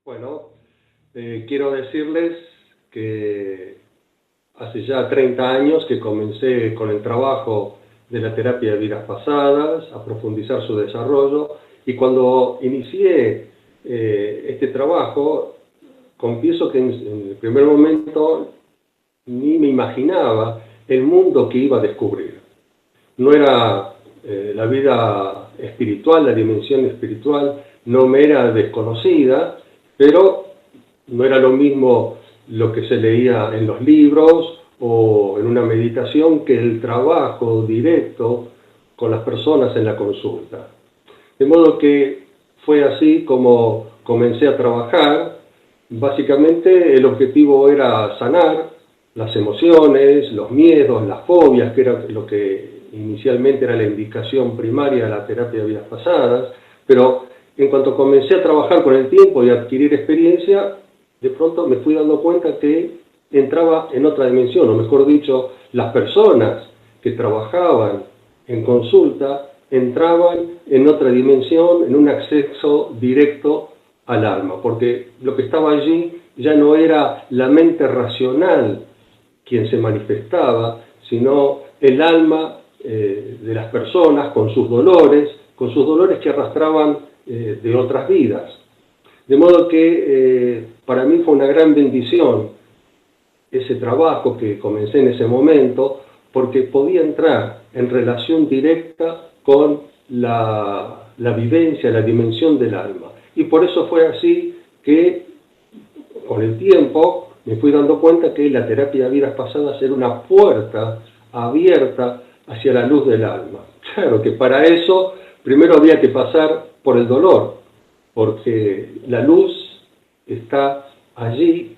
Bueno, quiero decirles que hace ya 30 años que comencé con el trabajo de la terapia de vidas pasadas, a profundizar su desarrollo, y cuando inicié este trabajo, confieso que en el primer momento ni me imaginaba el mundo que iba a descubrir. No era la vida espiritual, la dimensión espiritual, no me era desconocida, pero no era lo mismo lo que se leía en los libros o en una meditación que el trabajo directo con las personas en la consulta. De modo que fue así como comencé a trabajar. Básicamente el objetivo era sanar las emociones, los miedos, las fobias, que era lo que inicialmente era la indicación primaria de la terapia de vidas pasadas, pero en cuanto comencé a trabajar con el tiempo y a adquirir experiencia, de pronto me fui dando cuenta que entraba en otra dimensión, o mejor dicho, las personas que trabajaban en consulta entraban en otra dimensión, en un acceso directo al alma, porque lo que estaba allí ya no era la mente racional quien se manifestaba, sino el alma de las personas con sus dolores que arrastraban de otras vidas. De modo que para mí fue una gran bendición ese trabajo que comencé en ese momento, porque podía entrar en relación directa con la vivencia, la dimensión del alma. Y por eso fue así que con el tiempo me fui dando cuenta que la terapia de vidas pasadas era una puerta abierta hacia la luz del alma. Claro que para eso primero había que pasar por el dolor, porque la luz está allí,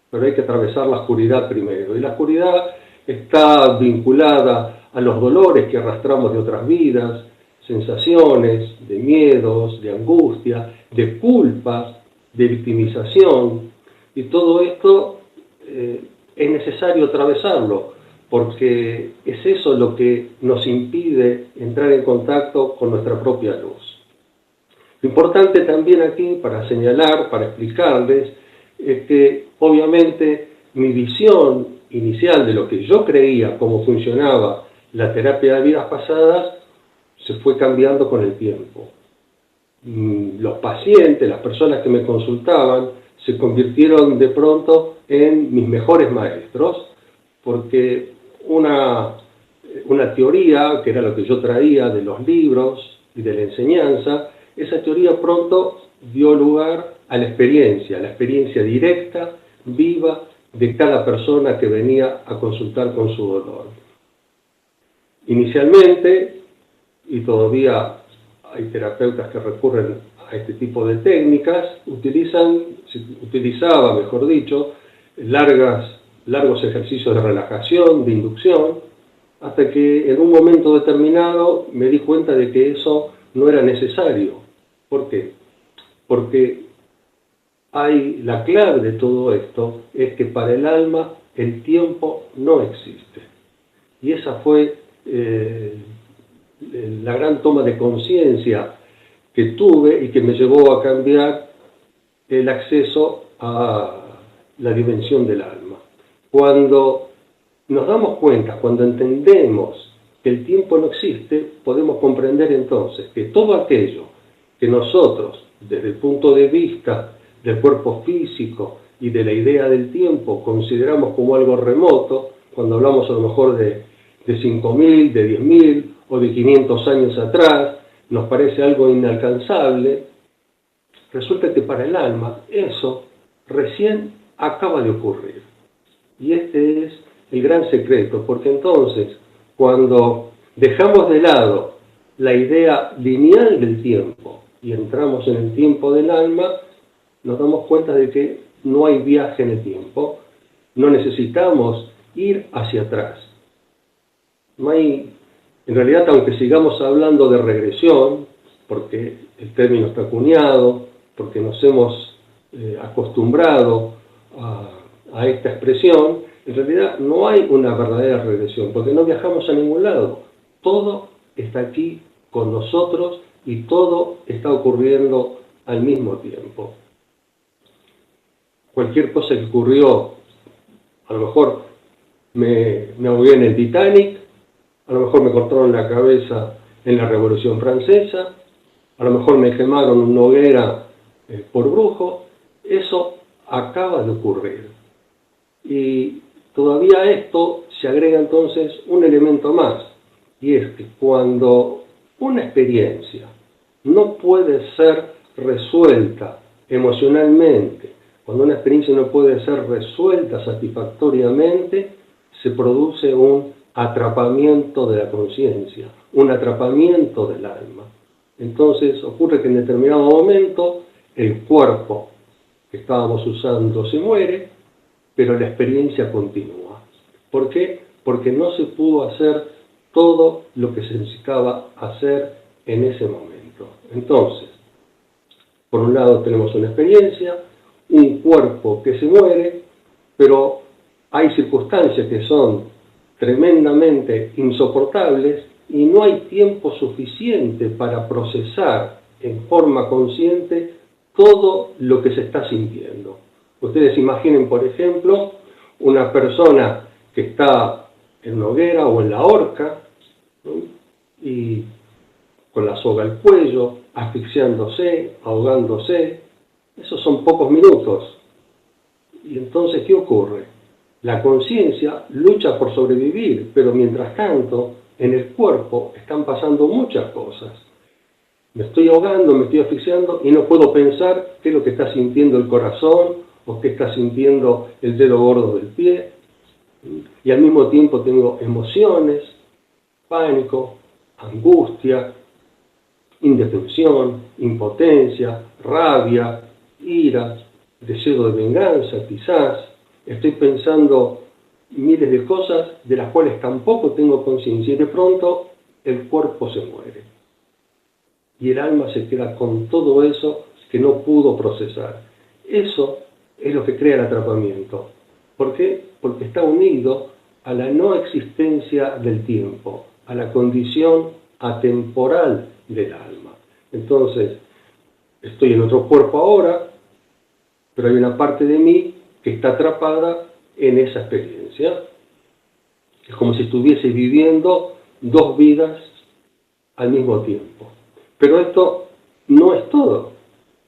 pero hay que atravesar la oscuridad primero. Y la oscuridad está vinculada a los dolores que arrastramos de otras vidas, sensaciones de miedos, de angustia, de culpa, de victimización. Y todo esto es necesario atravesarlo, porque es eso lo que nos impide entrar en contacto con nuestra propia luz. Lo importante también aquí, para señalar, para explicarles, es que obviamente mi visión inicial de lo que yo creía, cómo funcionaba la terapia de vidas pasadas, se fue cambiando con el tiempo. Los pacientes, las personas que me consultaban, se convirtieron de pronto en mis mejores maestros, porque una teoría, que era lo que yo traía de los libros y de la enseñanza, esa teoría pronto dio lugar a la experiencia directa, viva, de cada persona que venía a consultar con su dolor. Inicialmente, y todavía hay terapeutas que recurren a este tipo de técnicas, utilizaba, mejor dicho, largos ejercicios de relajación, de inducción, hasta que en un momento determinado me di cuenta de que eso no era necesario. ¿Por qué? Porque la clave de todo esto es que para el alma el tiempo no existe. Y esa fue la gran toma de conciencia que tuve y que me llevó a cambiar el acceso a la dimensión del alma. Cuando nos damos cuenta, cuando entendemos que el tiempo no existe, podemos comprender entonces que todo aquello que nosotros, desde el punto de vista del cuerpo físico y de la idea del tiempo, consideramos como algo remoto, cuando hablamos a lo mejor de 5.000, de 10.000 o de 500 años atrás, nos parece algo inalcanzable, resulta que para el alma eso recién acaba de ocurrir. Y este es el gran secreto, porque entonces, cuando dejamos de lado la idea lineal del tiempo y entramos en el tiempo del alma, nos damos cuenta de que no hay viaje en el tiempo, no necesitamos ir hacia atrás. No hay, en realidad, aunque sigamos hablando de regresión, porque el término está acuñado, porque nos hemos acostumbrado a esta expresión, en realidad no hay una verdadera regresión, porque no viajamos a ningún lado. Todo está aquí con nosotros y todo está ocurriendo al mismo tiempo. cualquier cosa que ocurrió, a lo mejor me ahogué en el Titanic, a lo mejor me cortaron la cabeza en la Revolución Francesa, a lo mejor me quemaron en una hoguera por brujo. Eso acaba de ocurrir. Y todavía a esto se agrega entonces un elemento más, y es que cuando una experiencia no puede ser resuelta emocionalmente, cuando una experiencia no puede ser resuelta satisfactoriamente, se produce un atrapamiento de la conciencia, un atrapamiento del alma. Entonces ocurre que en determinado momento el cuerpo que estábamos usando se muere, pero la experiencia continúa. ¿Por qué? Porque no se pudo hacer todo lo que se necesitaba hacer en ese momento. Entonces, por un lado tenemos una experiencia, un cuerpo que se muere, pero hay circunstancias que son tremendamente insoportables y no hay tiempo suficiente para procesar en forma consciente todo lo que se está sintiendo. Ustedes imaginen, por ejemplo, una persona que está en una hoguera o en la horca, ¿no? Y con la soga al cuello, asfixiándose, ahogándose. Esos son pocos minutos. Y entonces, ¿qué ocurre? La conciencia lucha por sobrevivir, pero mientras tanto, en el cuerpo están pasando muchas cosas. Me estoy ahogando, me estoy asfixiando y no puedo pensar qué es lo que está sintiendo el corazón o qué está sintiendo el dedo gordo del pie. Y al mismo tiempo tengo emociones, pánico, angustia, indefensión, impotencia, rabia, ira, deseo de venganza quizás. Estoy pensando miles de cosas de las cuales tampoco tengo conciencia y de pronto el cuerpo se muere. Y el alma se queda con todo eso que no pudo procesar. Eso es lo que crea el atrapamiento. ¿Por qué? Porque está unido a la no existencia del tiempo, a la condición atemporal del alma. Entonces, estoy en otro cuerpo ahora, pero hay una parte de mí que está atrapada en esa experiencia. Es como si estuviese viviendo dos vidas al mismo tiempo. Pero esto no es todo,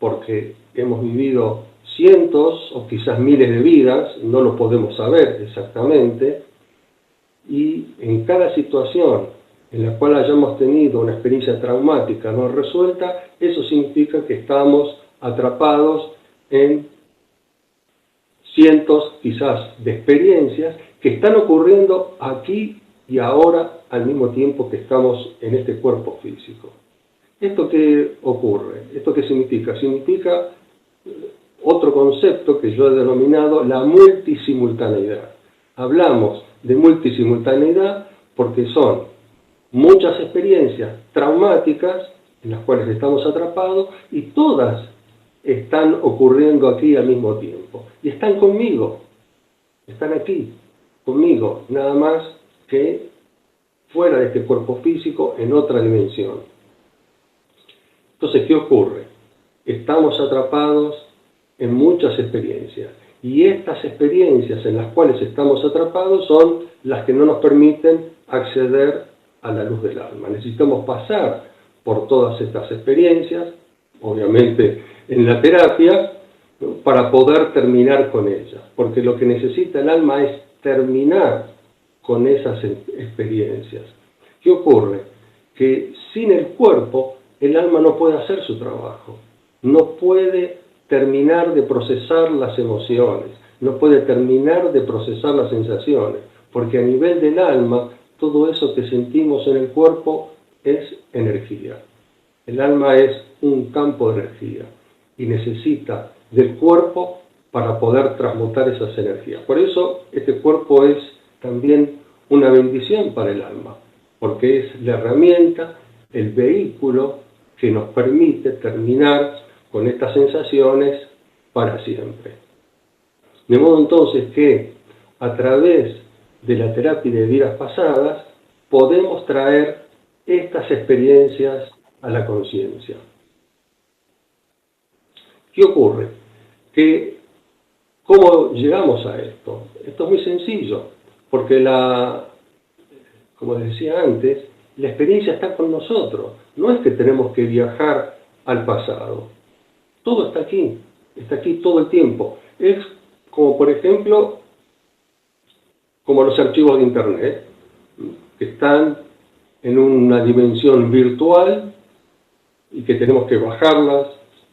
porque hemos vivido cientos o quizás miles de vidas, no lo podemos saber exactamente, y en cada situación en la cual hayamos tenido una experiencia traumática no resuelta, eso significa que estamos atrapados en cientos quizás de experiencias que están ocurriendo aquí y ahora al mismo tiempo que estamos en este cuerpo físico. ¿Esto qué ocurre? ¿Esto qué significa? Significa otro concepto que yo he denominado la multisimultaneidad. Hablamos de multisimultaneidad porque son muchas experiencias traumáticas en las cuales estamos atrapados y todas están ocurriendo aquí al mismo tiempo. Y están conmigo, están aquí, conmigo, nada más que fuera de este cuerpo físico en otra dimensión. Entonces, ¿qué ocurre? Estamos atrapados en muchas experiencias y estas experiencias en las cuales estamos atrapados son las que no nos permiten acceder a la luz del alma. Necesitamos pasar por todas estas experiencias, obviamente en la terapia, ¿no?, para poder terminar con ellas, porque lo que necesita el alma es terminar con esas experiencias. ¿Qué ocurre? Que sin el cuerpo el alma no puede hacer su trabajo, no puede terminar de procesar las emociones, no puede terminar de procesar las sensaciones, porque a nivel del alma todo eso que sentimos en el cuerpo es energía. El alma es un campo de energía y necesita del cuerpo para poder transmutar esas energías. Por eso este cuerpo es también una bendición para el alma, porque es la herramienta, el vehículo que nos permite terminar con estas sensaciones para siempre. De modo entonces que a través de la terapia de vidas pasadas podemos traer estas experiencias a la conciencia. ¿Qué ocurre? Que ¿Cómo llegamos a esto? Esto es muy sencillo, porque como decía antes, la experiencia está con nosotros. No es que tenemos que viajar al pasado. Todo está aquí todo el tiempo. Es como, por ejemplo, como los archivos de Internet, que están en una dimensión virtual y que tenemos que bajarlas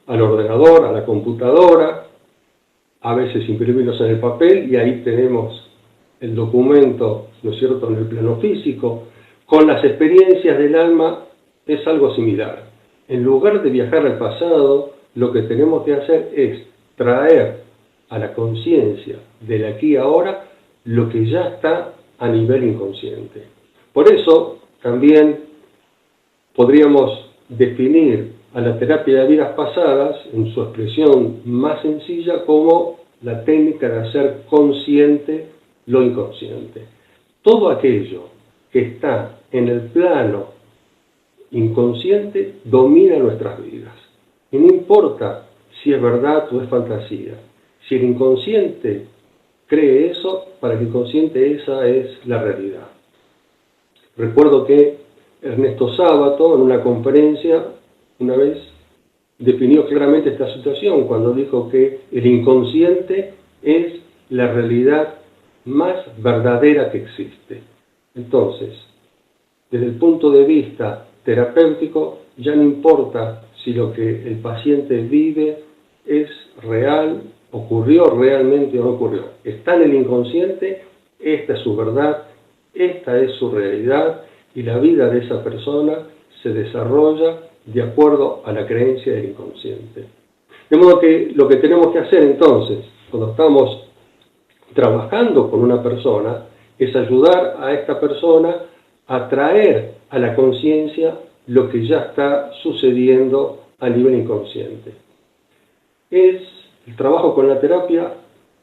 al ordenador, a la computadora, a veces imprimirlos en el papel, y ahí tenemos el documento, ¿no es cierto?, en el plano físico. Con las experiencias del alma es algo similar. En lugar de viajar al pasado, lo que tenemos que hacer es traer a la conciencia del aquí y ahora lo que ya está a nivel inconsciente. Por eso también podríamos definir a la terapia de vidas pasadas, en su expresión más sencilla, como la técnica de hacer consciente lo inconsciente. Todo aquello que está en el plano inconsciente domina nuestras vidas. Y no importa si es verdad o es fantasía. Si el inconsciente cree eso, para el inconsciente esa es la realidad. Recuerdo que Ernesto Sábato, en una conferencia, una vez definió claramente esta situación cuando dijo que el inconsciente es la realidad más verdadera que existe. Entonces, desde el punto de vista terapéutico, ya no importa si lo que el paciente vive es real, ocurrió realmente o no ocurrió. Está en el inconsciente, esta es su verdad, esta es su realidad, y la vida de esa persona se desarrolla de acuerdo a la creencia del inconsciente. De modo que lo que tenemos que hacer entonces, cuando estamos trabajando con una persona, es ayudar a esta persona a traer a la conciencia lo que ya está sucediendo a nivel inconsciente. El trabajo con la terapia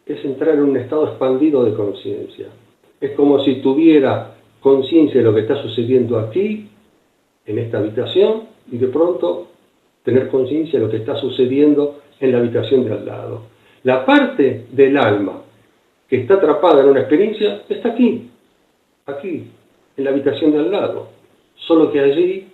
es entrar en un estado expandido de conciencia. Es como si tuviera conciencia de lo que está sucediendo aquí, en esta habitación, y de pronto tener conciencia de lo que está sucediendo en la habitación de al lado. La parte del alma que está atrapada en una experiencia está aquí, en la habitación de al lado. Solo que allí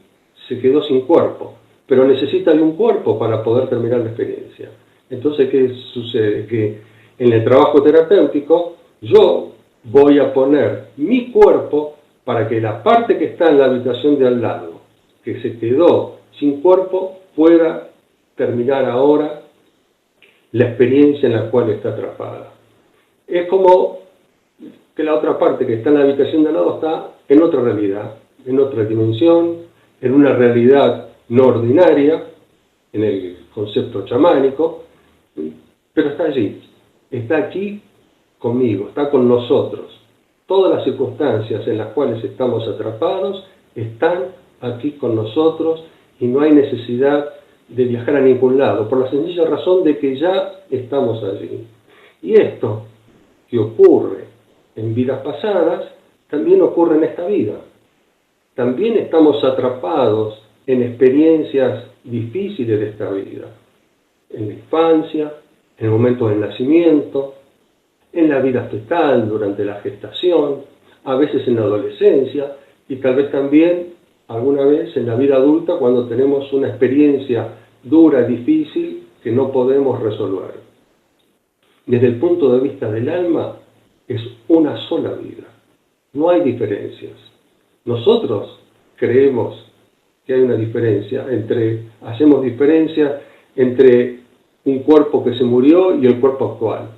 se quedó sin cuerpo, pero necesita de un cuerpo para poder terminar la experiencia. Entonces, ¿qué sucede? Que en el trabajo terapéutico yo voy a poner mi cuerpo para que la parte que está en la habitación de al lado, que se quedó sin cuerpo, pueda terminar ahora la experiencia en la cual está atrapada. Es como que la otra parte que está en la habitación de al lado está en otra realidad, en otra dimensión, en una realidad no ordinaria, en el concepto chamánico, pero está allí, está aquí conmigo, está con nosotros. Todas las circunstancias en las cuales estamos atrapados están aquí con nosotros y no hay necesidad de viajar a ningún lado, por la sencilla razón de que ya estamos allí. Y esto que ocurre en vidas pasadas, también ocurre en esta vida. También estamos atrapados en experiencias difíciles de esta vida, en la infancia, en el momento del nacimiento, en la vida fetal, durante la gestación, a veces en la adolescencia y tal vez también alguna vez en la vida adulta cuando tenemos una experiencia dura, difícil, que no podemos resolver. Desde el punto de vista del alma, es una sola vida. No hay diferencias. Nosotros creemos que hay una diferencia hacemos diferencia entre un cuerpo que se murió y el cuerpo actual.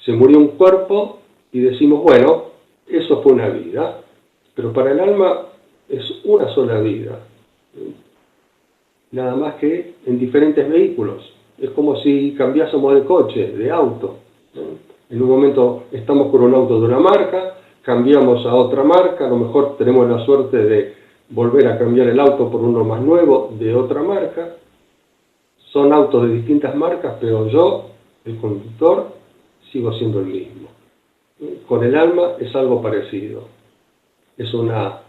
Se murió un cuerpo y decimos, bueno, eso fue una vida. Pero para el alma es una sola vida. Nada más que en diferentes vehículos. Es como si cambiásemos de coche, de auto. En un momento estamos con un auto de una marca, cambiamos a otra marca, a lo mejor tenemos la suerte de volver a cambiar el auto por uno más nuevo de otra marca. Son autos de distintas marcas, pero yo, el conductor, sigo siendo el mismo. Con el alma es algo parecido. Es una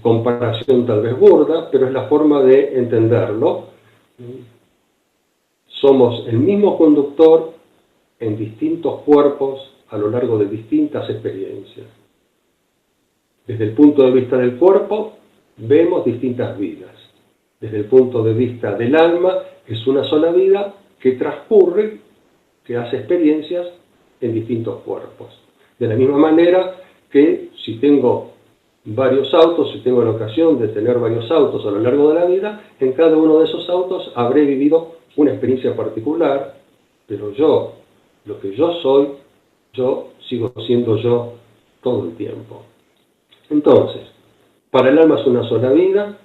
comparación tal vez burda, pero es la forma de entenderlo. Somos el mismo conductor en distintos cuerpos a lo largo de distintas experiencias. Desde el punto de vista del cuerpo, vemos distintas vidas. Desde el punto de vista del alma, es una sola vida que transcurre, que hace experiencias en distintos cuerpos. De la misma manera que si tengo varios autos, si tengo la ocasión de tener varios autos a lo largo de la vida, en cada uno de esos autos habré vivido una experiencia particular, pero yo, lo que yo soy, yo sigo siendo yo todo el tiempo. Entonces, para el alma es una sola vida,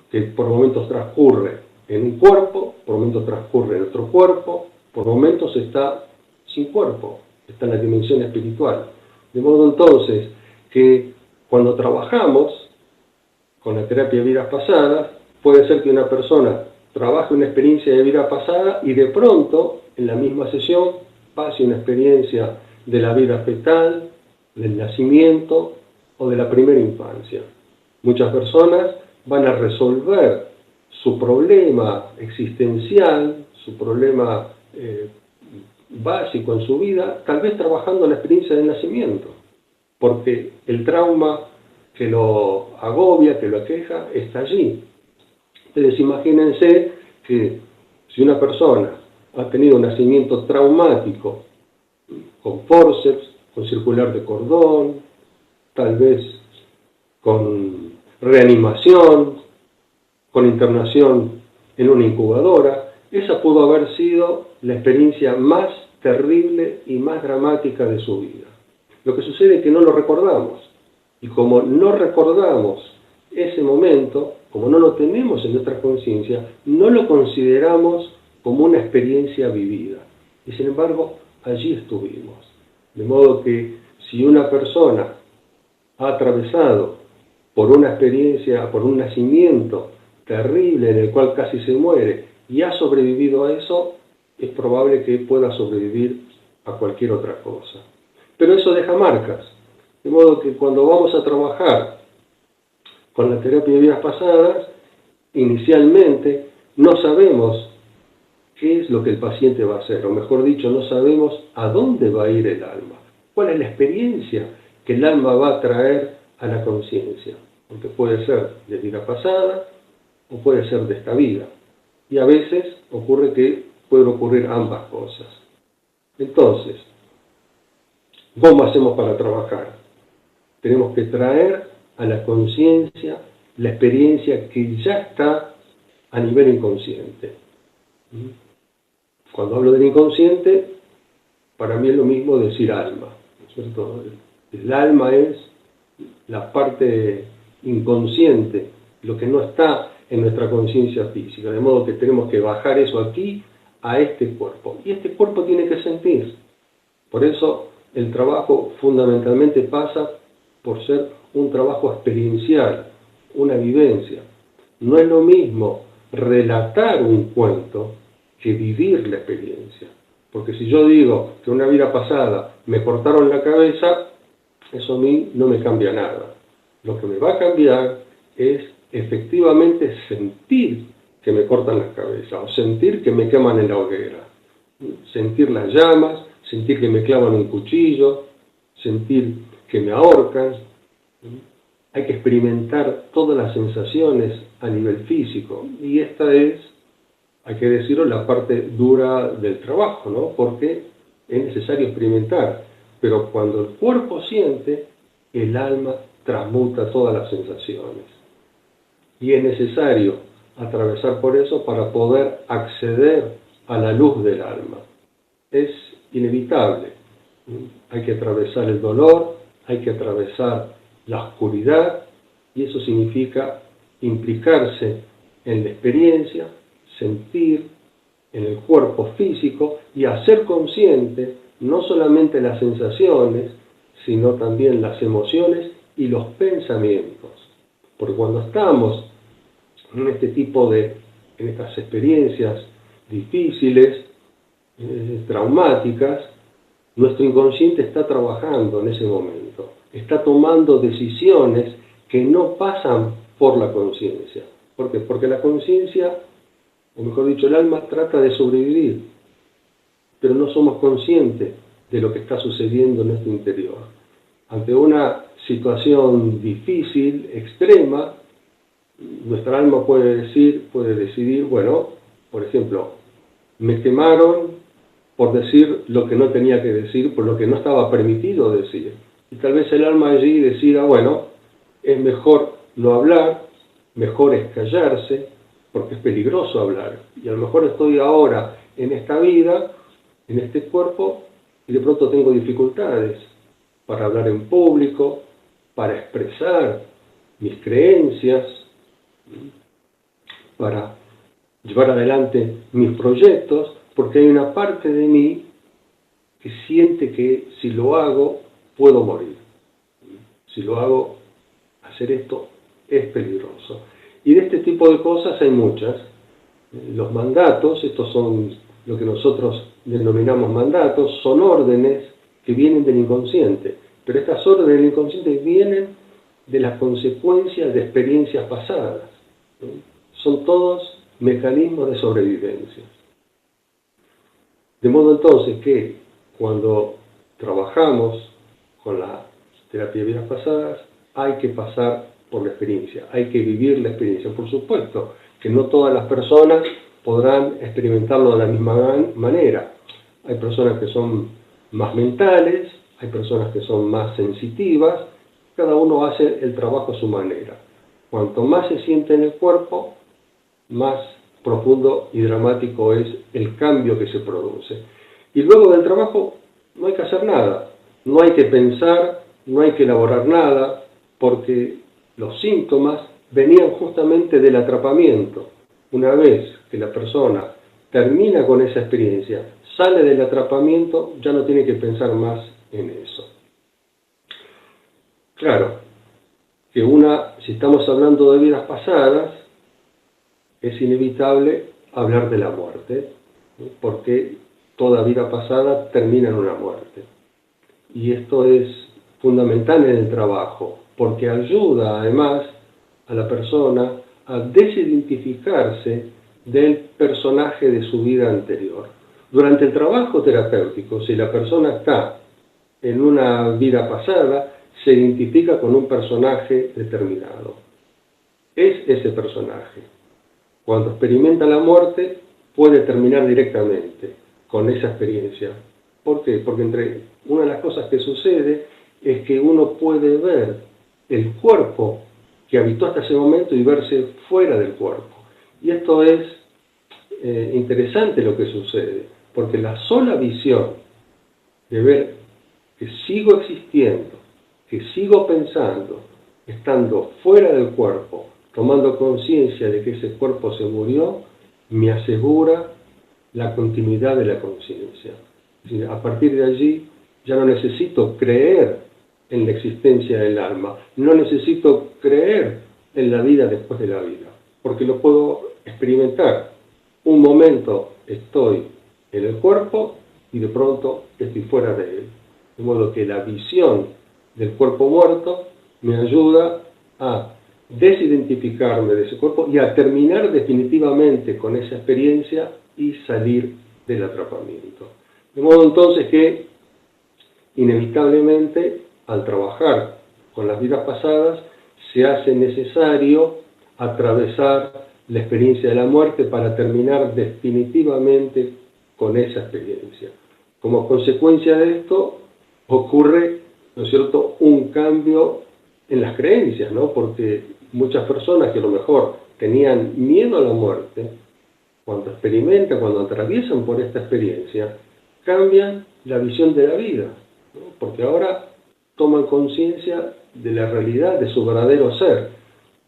que por momentos transcurre en un cuerpo, por momentos transcurre en otro cuerpo, por momentos está sin cuerpo, está en la dimensión espiritual. De modo entonces que cuando trabajamos con la terapia de vidas pasadas, puede ser que una persona trabaje una experiencia de vida pasada y de pronto, en la misma sesión, pase una experiencia de la vida fetal, del nacimiento o de la primera infancia. Muchas personas van a resolver su problema existencial, su problema básico en su vida, tal vez trabajando la experiencia del nacimiento, porque el trauma que lo agobia, que lo aqueja, está allí. Entonces imagínense que si una persona ha tenido un nacimiento traumático, con fórceps, con circular de cordón, tal vez con reanimación, con internación en una incubadora, esa pudo haber sido la experiencia más terrible y más dramática de su vida. Lo que sucede es que no lo recordamos, y como no recordamos ese momento, como no lo tenemos en nuestra conciencia, no lo consideramos como una experiencia vivida. Y sin embargo, allí estuvimos. De modo que si una persona ha atravesado por una experiencia, por un nacimiento terrible en el cual casi se muere y ha sobrevivido a eso, es probable que pueda sobrevivir a cualquier otra cosa. Pero eso deja marcas. De modo que cuando vamos a trabajar con la terapia de vidas pasadas, inicialmente no sabemos qué es lo que el paciente va a hacer, o mejor dicho, no sabemos a dónde va a ir el alma, cuál es la experiencia que el alma va a traer a la conciencia, porque puede ser de vida pasada o puede ser de esta vida, y a veces ocurre que pueden ocurrir ambas cosas. Entonces, ¿cómo hacemos para trabajar? Tenemos que traer a la conciencia la experiencia que ya está a nivel inconsciente. Cuando hablo del inconsciente, para mí es lo mismo decir alma, ¿no es cierto? El alma es la parte inconsciente, lo que no está en nuestra conciencia física, de modo que tenemos que bajar eso aquí a este cuerpo. Y este cuerpo tiene que sentir. Por eso el trabajo fundamentalmente pasa por ser un trabajo experiencial, una vivencia. No es lo mismo relatar un cuento que vivir la experiencia. Porque si yo digo que una vida pasada me cortaron la cabeza, eso a mí no me cambia nada. Lo que me va a cambiar es efectivamente sentir que me cortan la cabeza, o sentir que me queman en la hoguera, sentir las llamas, sentir que me clavan un cuchillo, sentir que me ahorcan. Hay que experimentar todas las sensaciones a nivel físico, y esta es, hay que decirlo, la parte dura del trabajo, ¿no? Porque es necesario experimentar, pero cuando el cuerpo siente, el alma transmuta todas las sensaciones. Y es necesario atravesar por eso para poder acceder a la luz del alma. Es inevitable. Hay que atravesar el dolor, hay que atravesar la oscuridad, y eso significa implicarse en la experiencia, sentir en el cuerpo físico y hacer consciente no solamente las sensaciones, sino también las emociones y los pensamientos. Porque cuando estamos en este tipo en estas experiencias difíciles, traumáticas, nuestro inconsciente está trabajando en ese momento, está tomando decisiones que no pasan por la conciencia. ¿Por qué? Porque la conciencia, o mejor dicho, el alma trata de sobrevivir, pero no somos conscientes de lo que está sucediendo en nuestro interior. Ante una situación difícil, extrema, nuestra alma puede decidir, bueno, por ejemplo, me quemaron por decir lo que no tenía que decir, por lo que no estaba permitido decir. Y tal vez el alma allí decida, bueno, es mejor no hablar, mejor es callarse, porque es peligroso hablar. Y a lo mejor estoy ahora en esta vida, en este cuerpo, y de pronto tengo dificultades para hablar en público, para expresar mis creencias, para llevar adelante mis proyectos, porque hay una parte de mí que siente que si lo hago, puedo morir. Si lo hago, hacer esto es peligroso. Y de este tipo de cosas hay muchas. Los mandatos, estos son lo que nosotros denominamos mandatos, son órdenes que vienen del inconsciente. Pero estas órdenes del inconsciente vienen de las consecuencias de experiencias pasadas. Son todos mecanismos de sobrevivencia. De modo entonces que cuando trabajamos con la terapia de vidas pasadas, hay que pasar por la experiencia, hay que vivir la experiencia. Por supuesto que no todas las personas podrán experimentarlo de la misma manera. Hay personas que son más mentales, hay personas que son más sensitivas, cada uno hace el trabajo a su manera. Cuanto más se siente en el cuerpo, más profundo y dramático es el cambio que se produce. Y luego del trabajo no hay que hacer nada, no hay que pensar, no hay que elaborar nada, porque los síntomas venían justamente del atrapamiento. Una vez que la persona termina con esa experiencia, sale del atrapamiento, ya no tiene que pensar más en eso. Claro, que si estamos hablando de vidas pasadas, es inevitable hablar de la muerte, porque toda vida pasada termina en una muerte. Y esto es fundamental en el trabajo, porque ayuda además a la persona a desidentificarse del personaje de su vida anterior. Durante el trabajo terapéutico, si la persona está en una vida pasada, se identifica con un personaje determinado. Es ese personaje. Cuando experimenta la muerte, puede terminar directamente con esa experiencia. ¿Por qué? Porque una de las cosas que sucede es que uno puede ver el cuerpo que habitó hasta ese momento y verse fuera del cuerpo. Y esto es interesante lo que sucede, porque la sola visión de ver que sigo existiendo, que sigo pensando, estando fuera del cuerpo, tomando conciencia de que ese cuerpo se murió, me asegura la continuidad de la conciencia. A partir de allí ya no necesito creer en la existencia del alma, no necesito creer en la vida después de la vida, porque lo puedo experimentar. Un momento estoy en el cuerpo y de pronto estoy fuera de él. De modo que la visión del cuerpo muerto me ayuda a desidentificarme de ese cuerpo y a terminar definitivamente con esa experiencia y salir del atrapamiento. De modo entonces que inevitablemente al trabajar con las vidas pasadas se hace necesario atravesar la experiencia de la muerte para terminar definitivamente con esa experiencia. Como consecuencia de esto ocurre, ¿no es cierto?, un cambio en las creencias, ¿no? Porque muchas personas que a lo mejor tenían miedo a la muerte, cuando experimentan, cuando atraviesan por esta experiencia, cambian la visión de la vida, ¿no? Porque ahora toman conciencia de la realidad de su verdadero ser.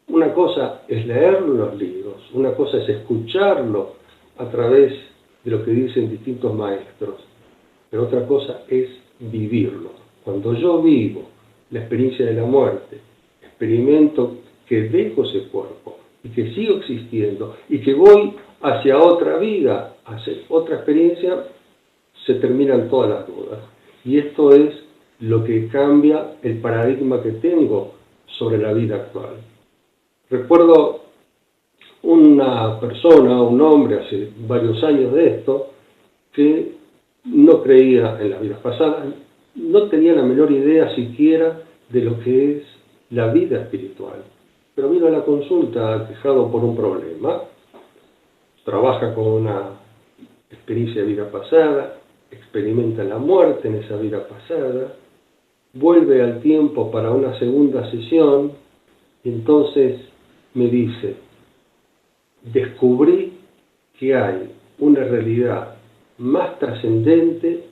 Una cosa es leerlo en los libros, una cosa es escucharlo a través de lo que dicen distintos maestros, pero otra cosa es vivirlo. Cuando yo vivo la experiencia de la muerte, experimento que dejo ese cuerpo y que sigo existiendo y que voy hacia otra vida, hacia otra experiencia, se terminan todas las dudas. Y esto es lo que cambia el paradigma que tengo sobre la vida actual. Recuerdo una persona, un hombre, hace varios años de esto, que no creía en las vidas pasadas, no tenía la menor idea siquiera de lo que es la vida espiritual. Pero vino a la consulta quejado por un problema, trabaja con una experiencia de vida pasada, experimenta la muerte en esa vida pasada, vuelve al tiempo para una segunda sesión, y entonces me dice, descubrí que hay una realidad más trascendente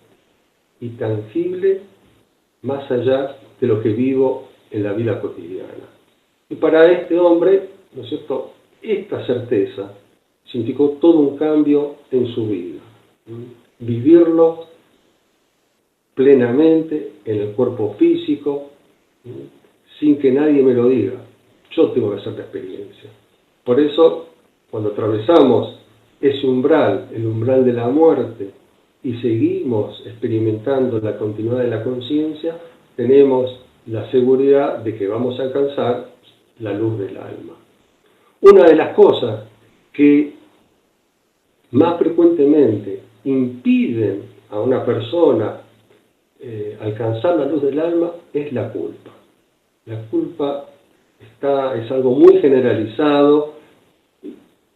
y tangible más allá de lo que vivo en la vida cotidiana. Y para este hombre, ¿no es cierto?, esta certeza significó todo un cambio en su vida. Vivirlo plenamente en el cuerpo físico, sin que nadie me lo diga. Yo tengo que hacer la experiencia. Por eso, cuando atravesamos ese umbral, el umbral de la muerte, y seguimos experimentando la continuidad de la conciencia, tenemos la seguridad de que vamos a alcanzar la luz del alma. Una de las cosas que más frecuentemente impiden a una persona alcanzar la luz del alma es la culpa. La culpa es algo muy generalizado.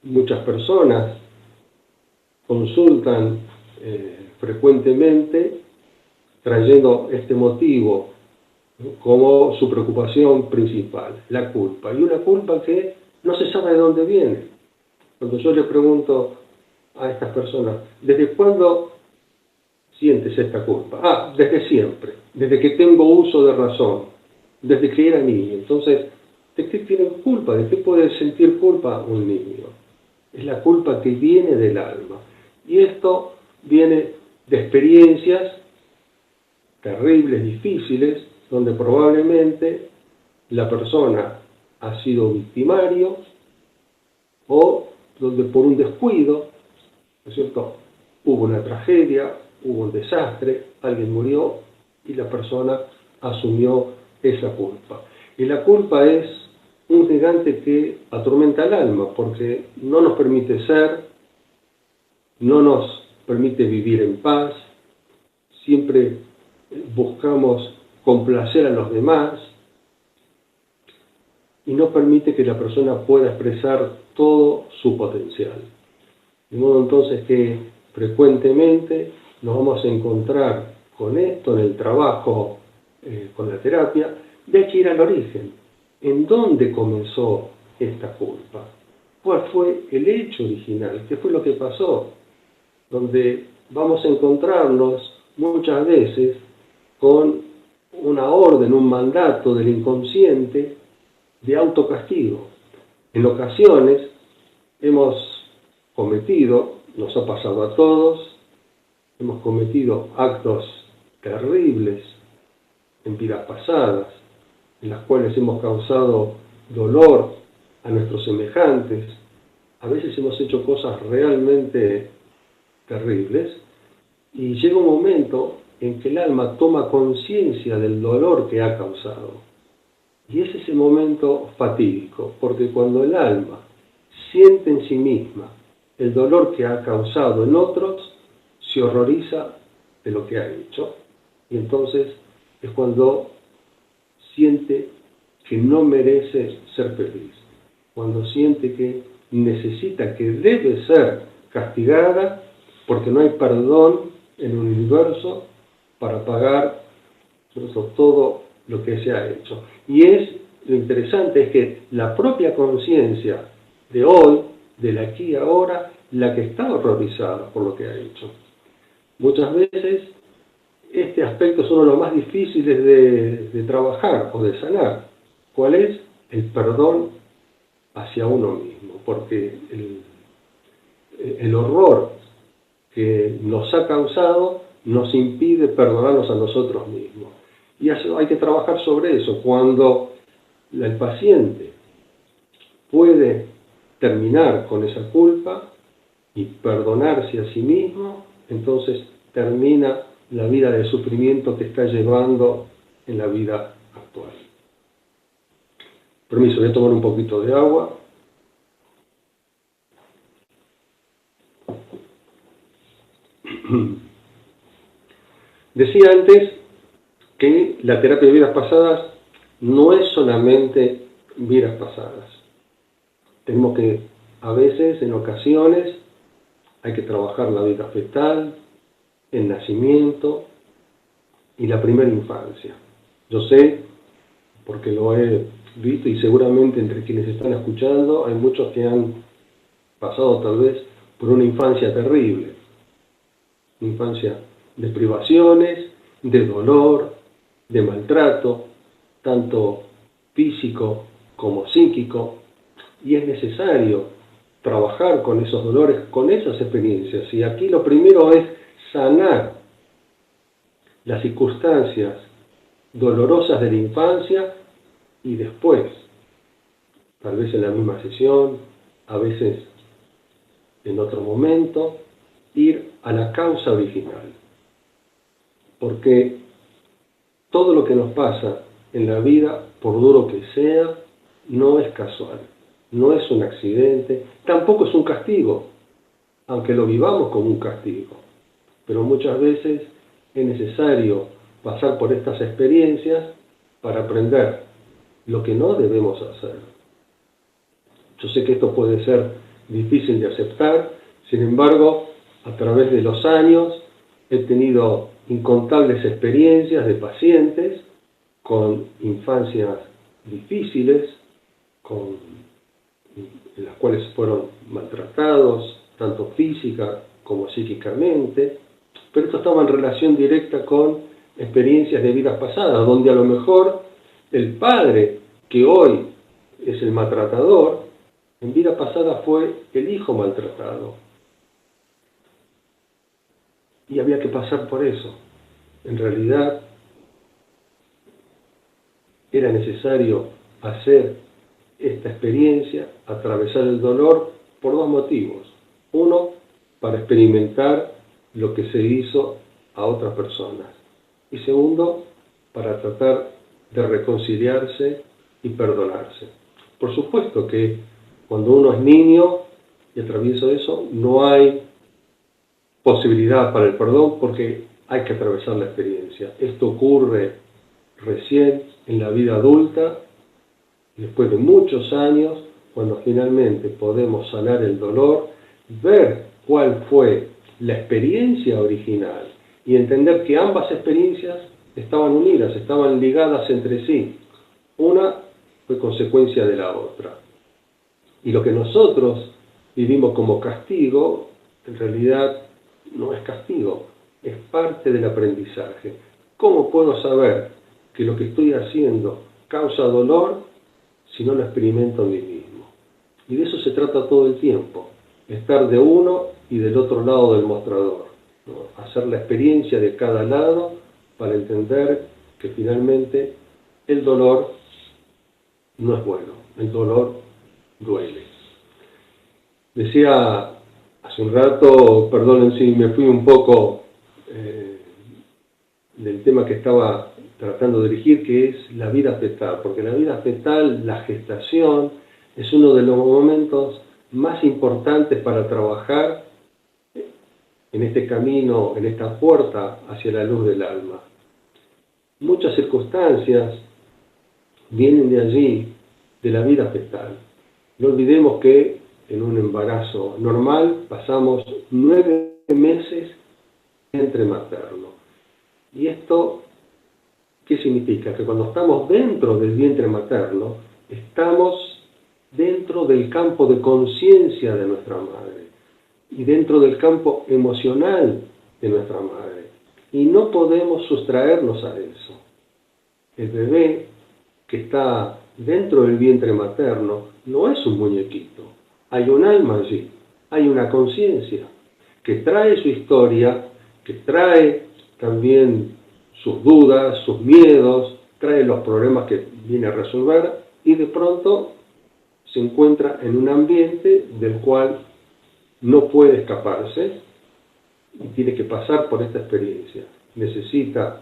Muchas personas consultan frecuentemente trayendo este motivo, ¿no?, como su preocupación principal, la culpa. Y una culpa que no se sabe de dónde viene. Cuando yo le pregunto a estas personas, ¿desde cuándo sientes esta culpa? Ah, desde siempre, desde que tengo uso de razón, desde que era niño. Entonces, ¿de qué tienen culpa? ¿De qué puede sentir culpa un niño? Es la culpa que viene del alma. Y esto viene de experiencias terribles, difíciles, donde probablemente la persona ha sido victimario o donde por un descuido, ¿no es cierto?, hubo una tragedia, hubo un desastre, alguien murió y la persona asumió esa culpa. Y la culpa es un gigante que atormenta el alma porque no nos permite ser, no nos permite vivir en paz, siempre buscamos complacer a los demás y no permite que la persona pueda expresar todo su potencial. De modo entonces que frecuentemente nos vamos a encontrar con esto en el trabajo, con la terapia, de hay que ir al origen. ¿En dónde comenzó esta culpa? ¿Cuál fue el hecho original? ¿Qué fue lo que pasó? Donde vamos a encontrarnos muchas veces con una orden, un mandato del inconsciente de autocastigo. En ocasiones hemos cometido, nos ha pasado a todos, hemos cometido actos terribles en vidas pasadas, en las cuales hemos causado dolor a nuestros semejantes. A veces hemos hecho cosas realmente terribles y llega un momento en que el alma toma conciencia del dolor que ha causado. Y es ese momento fatídico, porque cuando el alma siente en sí misma el dolor que ha causado en otros, se horroriza de lo que ha hecho, y entonces es cuando siente que no merece ser feliz, cuando siente que necesita, que debe ser castigada, porque no hay perdón en el universo para pagar todo lo que se ha hecho. Y lo interesante es que la propia conciencia de hoy, del aquí y ahora, la que está horrorizada por lo que ha hecho. Muchas veces este aspecto es uno de los más difíciles de trabajar o de sanar. ¿Cuál es? El perdón hacia uno mismo, porque el horror que nos ha causado nos impide perdonarnos a nosotros mismos. Y hay que trabajar sobre eso. Cuando el paciente puede terminar con esa culpa y perdonarse a sí mismo, entonces termina la vida de sufrimiento que está llevando en la vida actual. Permiso, voy a tomar un poquito de agua. Decía antes que la terapia de vidas pasadas no es solamente vidas pasadas. Tenemos que, a veces, en ocasiones, hay que trabajar la vida fetal, el nacimiento y la primera infancia. Yo sé, porque lo he visto y seguramente entre quienes están escuchando hay muchos que han pasado tal vez por una infancia terrible, una infancia de privaciones, de dolor, de maltrato, tanto físico como psíquico, y es necesario trabajar con esos dolores, con esas experiencias. Y aquí lo primero es sanar las circunstancias dolorosas de la infancia y después, tal vez en la misma sesión, a veces en otro momento, ir a la causa original. Porque todo lo que nos pasa en la vida, por duro que sea, no es casual, no es un accidente, tampoco es un castigo, aunque lo vivamos como un castigo. Pero muchas veces es necesario pasar por estas experiencias para aprender lo que no debemos hacer. Yo sé que esto puede ser difícil de aceptar, sin embargo, a través de los años he tenido incontables experiencias de pacientes con infancias difíciles, en las cuales fueron maltratados, tanto física como psíquicamente, pero esto estaba en relación directa con experiencias de vidas pasadas, donde a lo mejor el padre, que hoy es el maltratador, en vida pasada fue el hijo maltratado. Y había que pasar por eso. En realidad, era necesario hacer esta experiencia, atravesar el dolor, por dos motivos. Uno, para experimentar lo que se hizo a otras personas. Y segundo, para tratar de reconciliarse y perdonarse. Por supuesto que cuando uno es niño y atraviesa eso, no hay posibilidad para el perdón porque hay que atravesar la experiencia. Esto ocurre recién en la vida adulta, después de muchos años, cuando finalmente podemos sanar el dolor, ver cuál fue la experiencia original y entender que ambas experiencias estaban unidas, estaban ligadas entre sí. Una fue consecuencia de la otra. Y lo que nosotros vivimos como castigo, en realidad no es castigo, es parte del aprendizaje. ¿Cómo puedo saber que lo que estoy haciendo causa dolor si no lo experimento en mí mismo? Y de eso se trata todo el tiempo, estar de uno y del otro lado del mostrador, ¿no? Hacer la experiencia de cada lado para entender que finalmente el dolor no es bueno, el dolor duele. Decía hace un rato, perdonen si me fui un poco del tema que estaba tratando de dirigir, que es la vida fetal, porque la vida fetal, la gestación, es uno de los momentos más importantes para trabajar en este camino, en esta puerta hacia la luz del alma. Muchas circunstancias vienen de allí, de la vida fetal. No olvidemos que en un embarazo normal pasamos 9 meses entre materno. ¿Y esto qué significa? Que cuando estamos dentro del vientre materno, estamos dentro del campo de conciencia de nuestra madre y dentro del campo emocional de nuestra madre. Y no podemos sustraernos a eso. El bebé que está dentro del vientre materno no es un muñequito. Hay un alma allí, hay una conciencia que trae su historia, que trae también sus dudas, sus miedos, trae los problemas que viene a resolver y de pronto se encuentra en un ambiente del cual no puede escaparse y tiene que pasar por esta experiencia. Necesita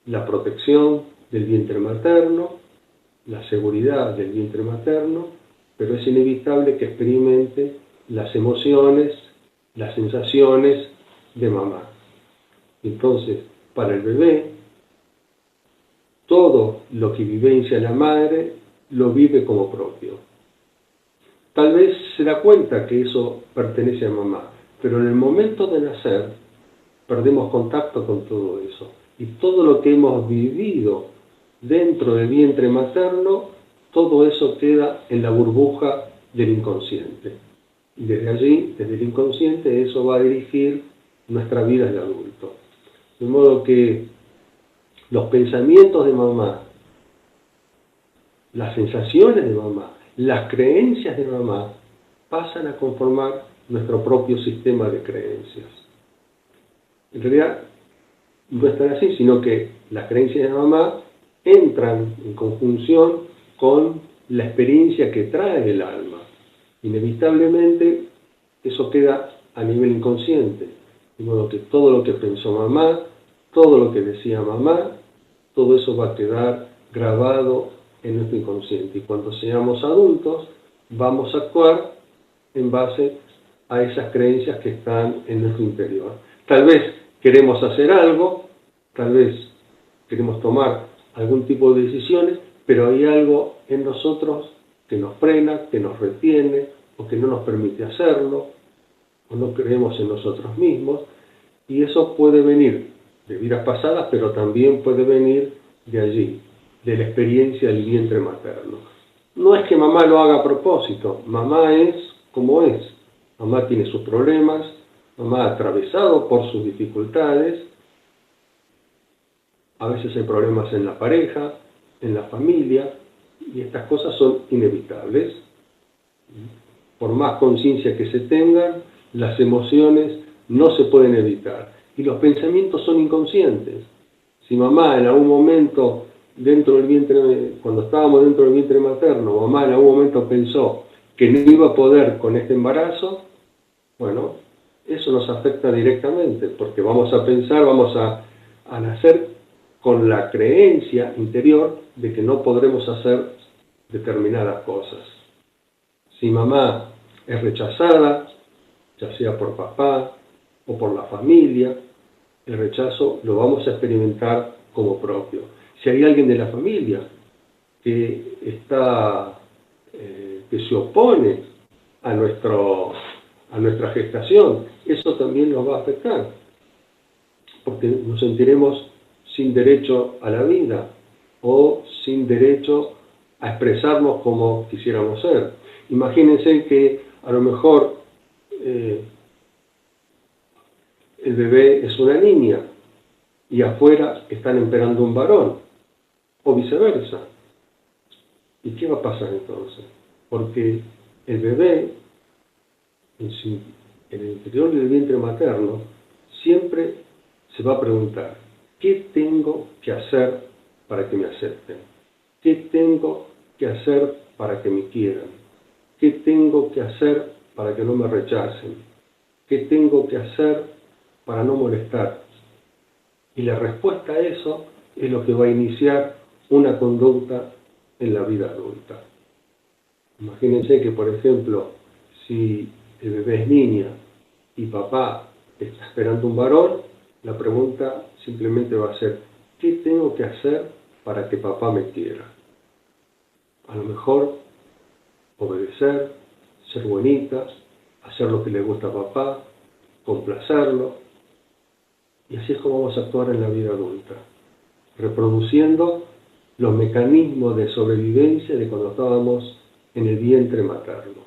la protección del vientre materno, la seguridad del vientre materno, pero es inevitable que experimente las emociones, las sensaciones de mamá. Entonces, para el bebé, todo lo que vivencia la madre lo vive como propio. Tal vez se da cuenta que eso pertenece a mamá, pero en el momento de nacer perdemos contacto con todo eso. Y todo lo que hemos vivido dentro del vientre materno, todo eso queda en la burbuja del inconsciente. Y desde allí, desde el inconsciente, eso va a dirigir nuestra vida de adulto. De modo que los pensamientos de mamá, las sensaciones de mamá, las creencias de mamá, pasan a conformar nuestro propio sistema de creencias. En realidad, no es tan así, sino que las creencias de mamá entran en conjunción con la experiencia que trae el alma. Inevitablemente, eso queda a nivel inconsciente. De modo que todo lo que pensó mamá, todo lo que decía mamá, todo eso va a quedar grabado en nuestro inconsciente. Y cuando seamos adultos, vamos a actuar en base a esas creencias que están en nuestro interior. Tal vez queremos hacer algo, tal vez queremos tomar algún tipo de decisiones, pero hay algo en nosotros que nos frena, que nos retiene, o que no nos permite hacerlo, o no creemos en nosotros mismos, y eso puede venir de vidas pasadas, pero también puede venir de allí, de la experiencia del vientre materno. No es que mamá lo haga a propósito, mamá es como es. Mamá tiene sus problemas, mamá ha atravesado por sus dificultades, a veces hay problemas en la pareja, en la familia, y estas cosas son inevitables. Por más conciencia que se tengan, las emociones no se pueden evitar. Y los pensamientos son inconscientes. Si mamá en algún momento, cuando estábamos dentro del vientre materno, mamá en algún momento pensó que no iba a poder con este embarazo, bueno, eso nos afecta directamente, porque vamos a pensar, vamos a nacer con la creencia interior de que no podremos hacer determinadas cosas. Si mamá es rechazada, ya sea por papá o por la familia, el rechazo lo vamos a experimentar como propio. Si hay alguien de la familia que se opone a nuestra gestación, eso también nos va a afectar, porque nos sentiremos sin derecho a la vida o sin derecho a expresarnos como quisiéramos ser. Imagínense que a lo mejor el bebé es una niña y afuera están esperando un varón, o viceversa. ¿Y qué va a pasar entonces? Porque el bebé, en el interior del vientre materno, siempre se va a preguntar: ¿qué tengo que hacer para que me acepten? ¿Qué tengo que hacer para que me quieran? ¿Qué tengo que hacer para que no me rechacen? ¿Qué tengo que hacer para no molestar? Y la respuesta a eso es lo que va a iniciar una conducta en la vida adulta. Imagínense que, por ejemplo, si el bebé es niña y papá está esperando un varón, la pregunta simplemente va a ser: ¿qué tengo que hacer para que papá me quiera? A lo mejor obedecer, ser buenita, hacer lo que le gusta a papá, complacerlo. Y así es como vamos a actuar en la vida adulta, reproduciendo los mecanismos de sobrevivencia de cuando estábamos en el vientre materno.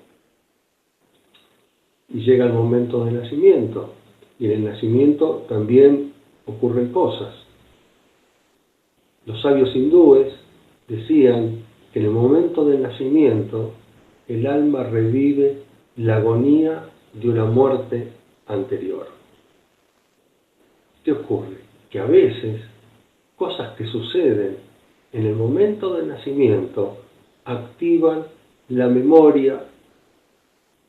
Y llega el momento del nacimiento, y en el nacimiento también ocurren cosas. Los sabios hindúes decían que en el momento del nacimiento el alma revive la agonía de una muerte anterior. ¿Qué ocurre? Que a veces cosas que suceden en el momento del nacimiento activan la memoria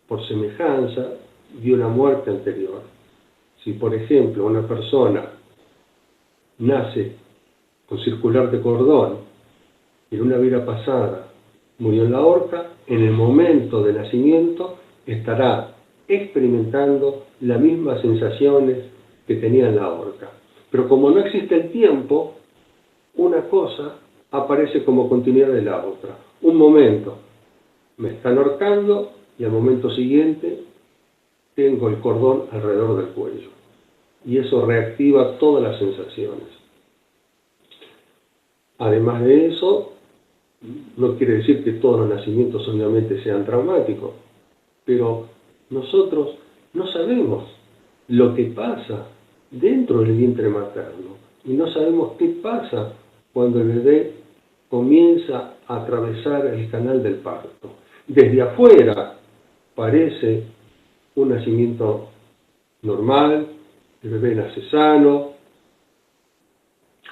por semejanza de una muerte anterior. Si, por ejemplo, una persona nace con circular de cordón y en una vida pasada murió en la horca, en el momento de nacimiento estará experimentando las mismas sensaciones que tenía en la horca. Pero como no existe el tiempo, una cosa aparece como continuidad de la otra. Un momento me están ahorcando y al momento siguiente tengo el cordón alrededor del cuello. Y eso reactiva todas las sensaciones. Además de eso, no quiere decir que todos los nacimientos obviamente sean traumáticos, pero nosotros no sabemos lo que pasa dentro del vientre materno y no sabemos qué pasa cuando el bebé comienza a atravesar el canal del parto. Desde afuera parece un nacimiento normal, el bebé nace sano,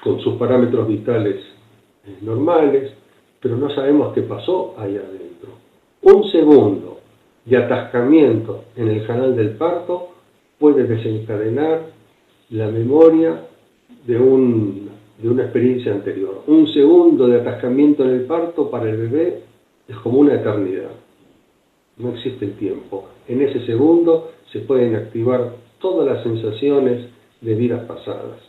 con sus parámetros vitales normales, pero no sabemos qué pasó ahí adentro. Un segundo de atascamiento en el canal del parto puede desencadenar la memoria de una experiencia anterior. Un segundo de atascamiento en el parto para el bebé es como una eternidad. No existe el tiempo. En ese segundo se pueden activar todas las sensaciones de vidas pasadas.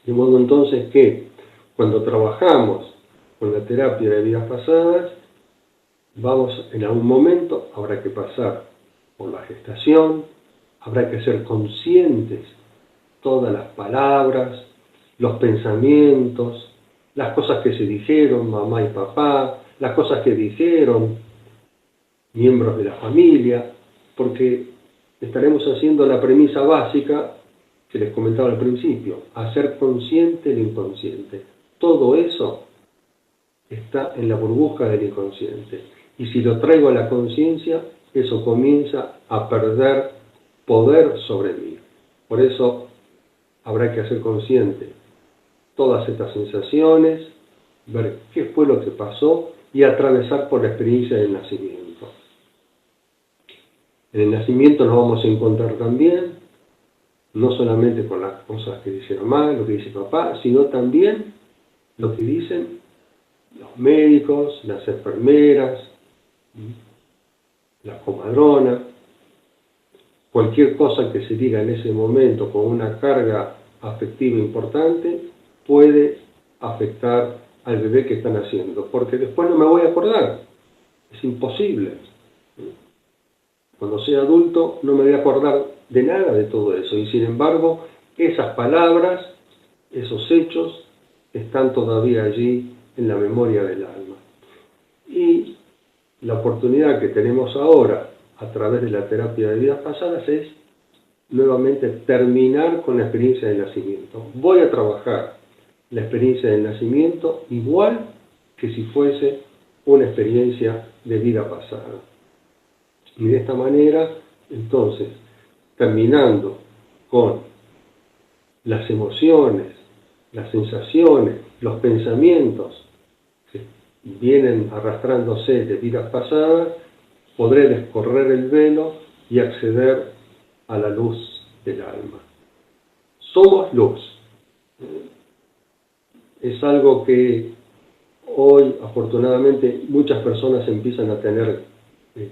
De modo entonces que cuando trabajamos con la terapia de vidas pasadas, en algún momento habrá que pasar por la gestación, habrá que ser conscientes todas las palabras, los pensamientos, las cosas que se dijeron mamá y papá, las cosas que dijeron miembros de la familia, porque estaremos haciendo la premisa básica que les comentaba al principio, hacer consciente el inconsciente. Todo eso está en la burbuja del inconsciente. Y si lo traigo a la conciencia, eso comienza a perder poder sobre mí. Por eso habrá que hacer consciente todas estas sensaciones, ver qué fue lo que pasó y atravesar por la experiencia del nacimiento. En el nacimiento nos vamos a encontrar también, no solamente con las cosas que dice mamá, lo que dice papá, sino también lo que dicen los médicos, las enfermeras, la comadrona, cualquier cosa que se diga en ese momento con una carga afectiva importante puede afectar al bebé que está naciendo, porque después no me voy a acordar, es imposible. Cuando sea adulto no me voy a acordar de nada de todo eso, y sin embargo esas palabras, esos hechos están todavía allí en la memoria del alma. Y la oportunidad que tenemos ahora a través de la terapia de vidas pasadas es nuevamente terminar con la experiencia del nacimiento. Voy a trabajar la experiencia del nacimiento igual que si fuese una experiencia de vida pasada. Y de esta manera, entonces, terminando con las emociones, las sensaciones, los pensamientos que vienen arrastrándose de vidas pasadas, podré descorrer el velo y acceder a la luz del alma. Somos luz. Es algo que hoy, afortunadamente, muchas personas empiezan a tener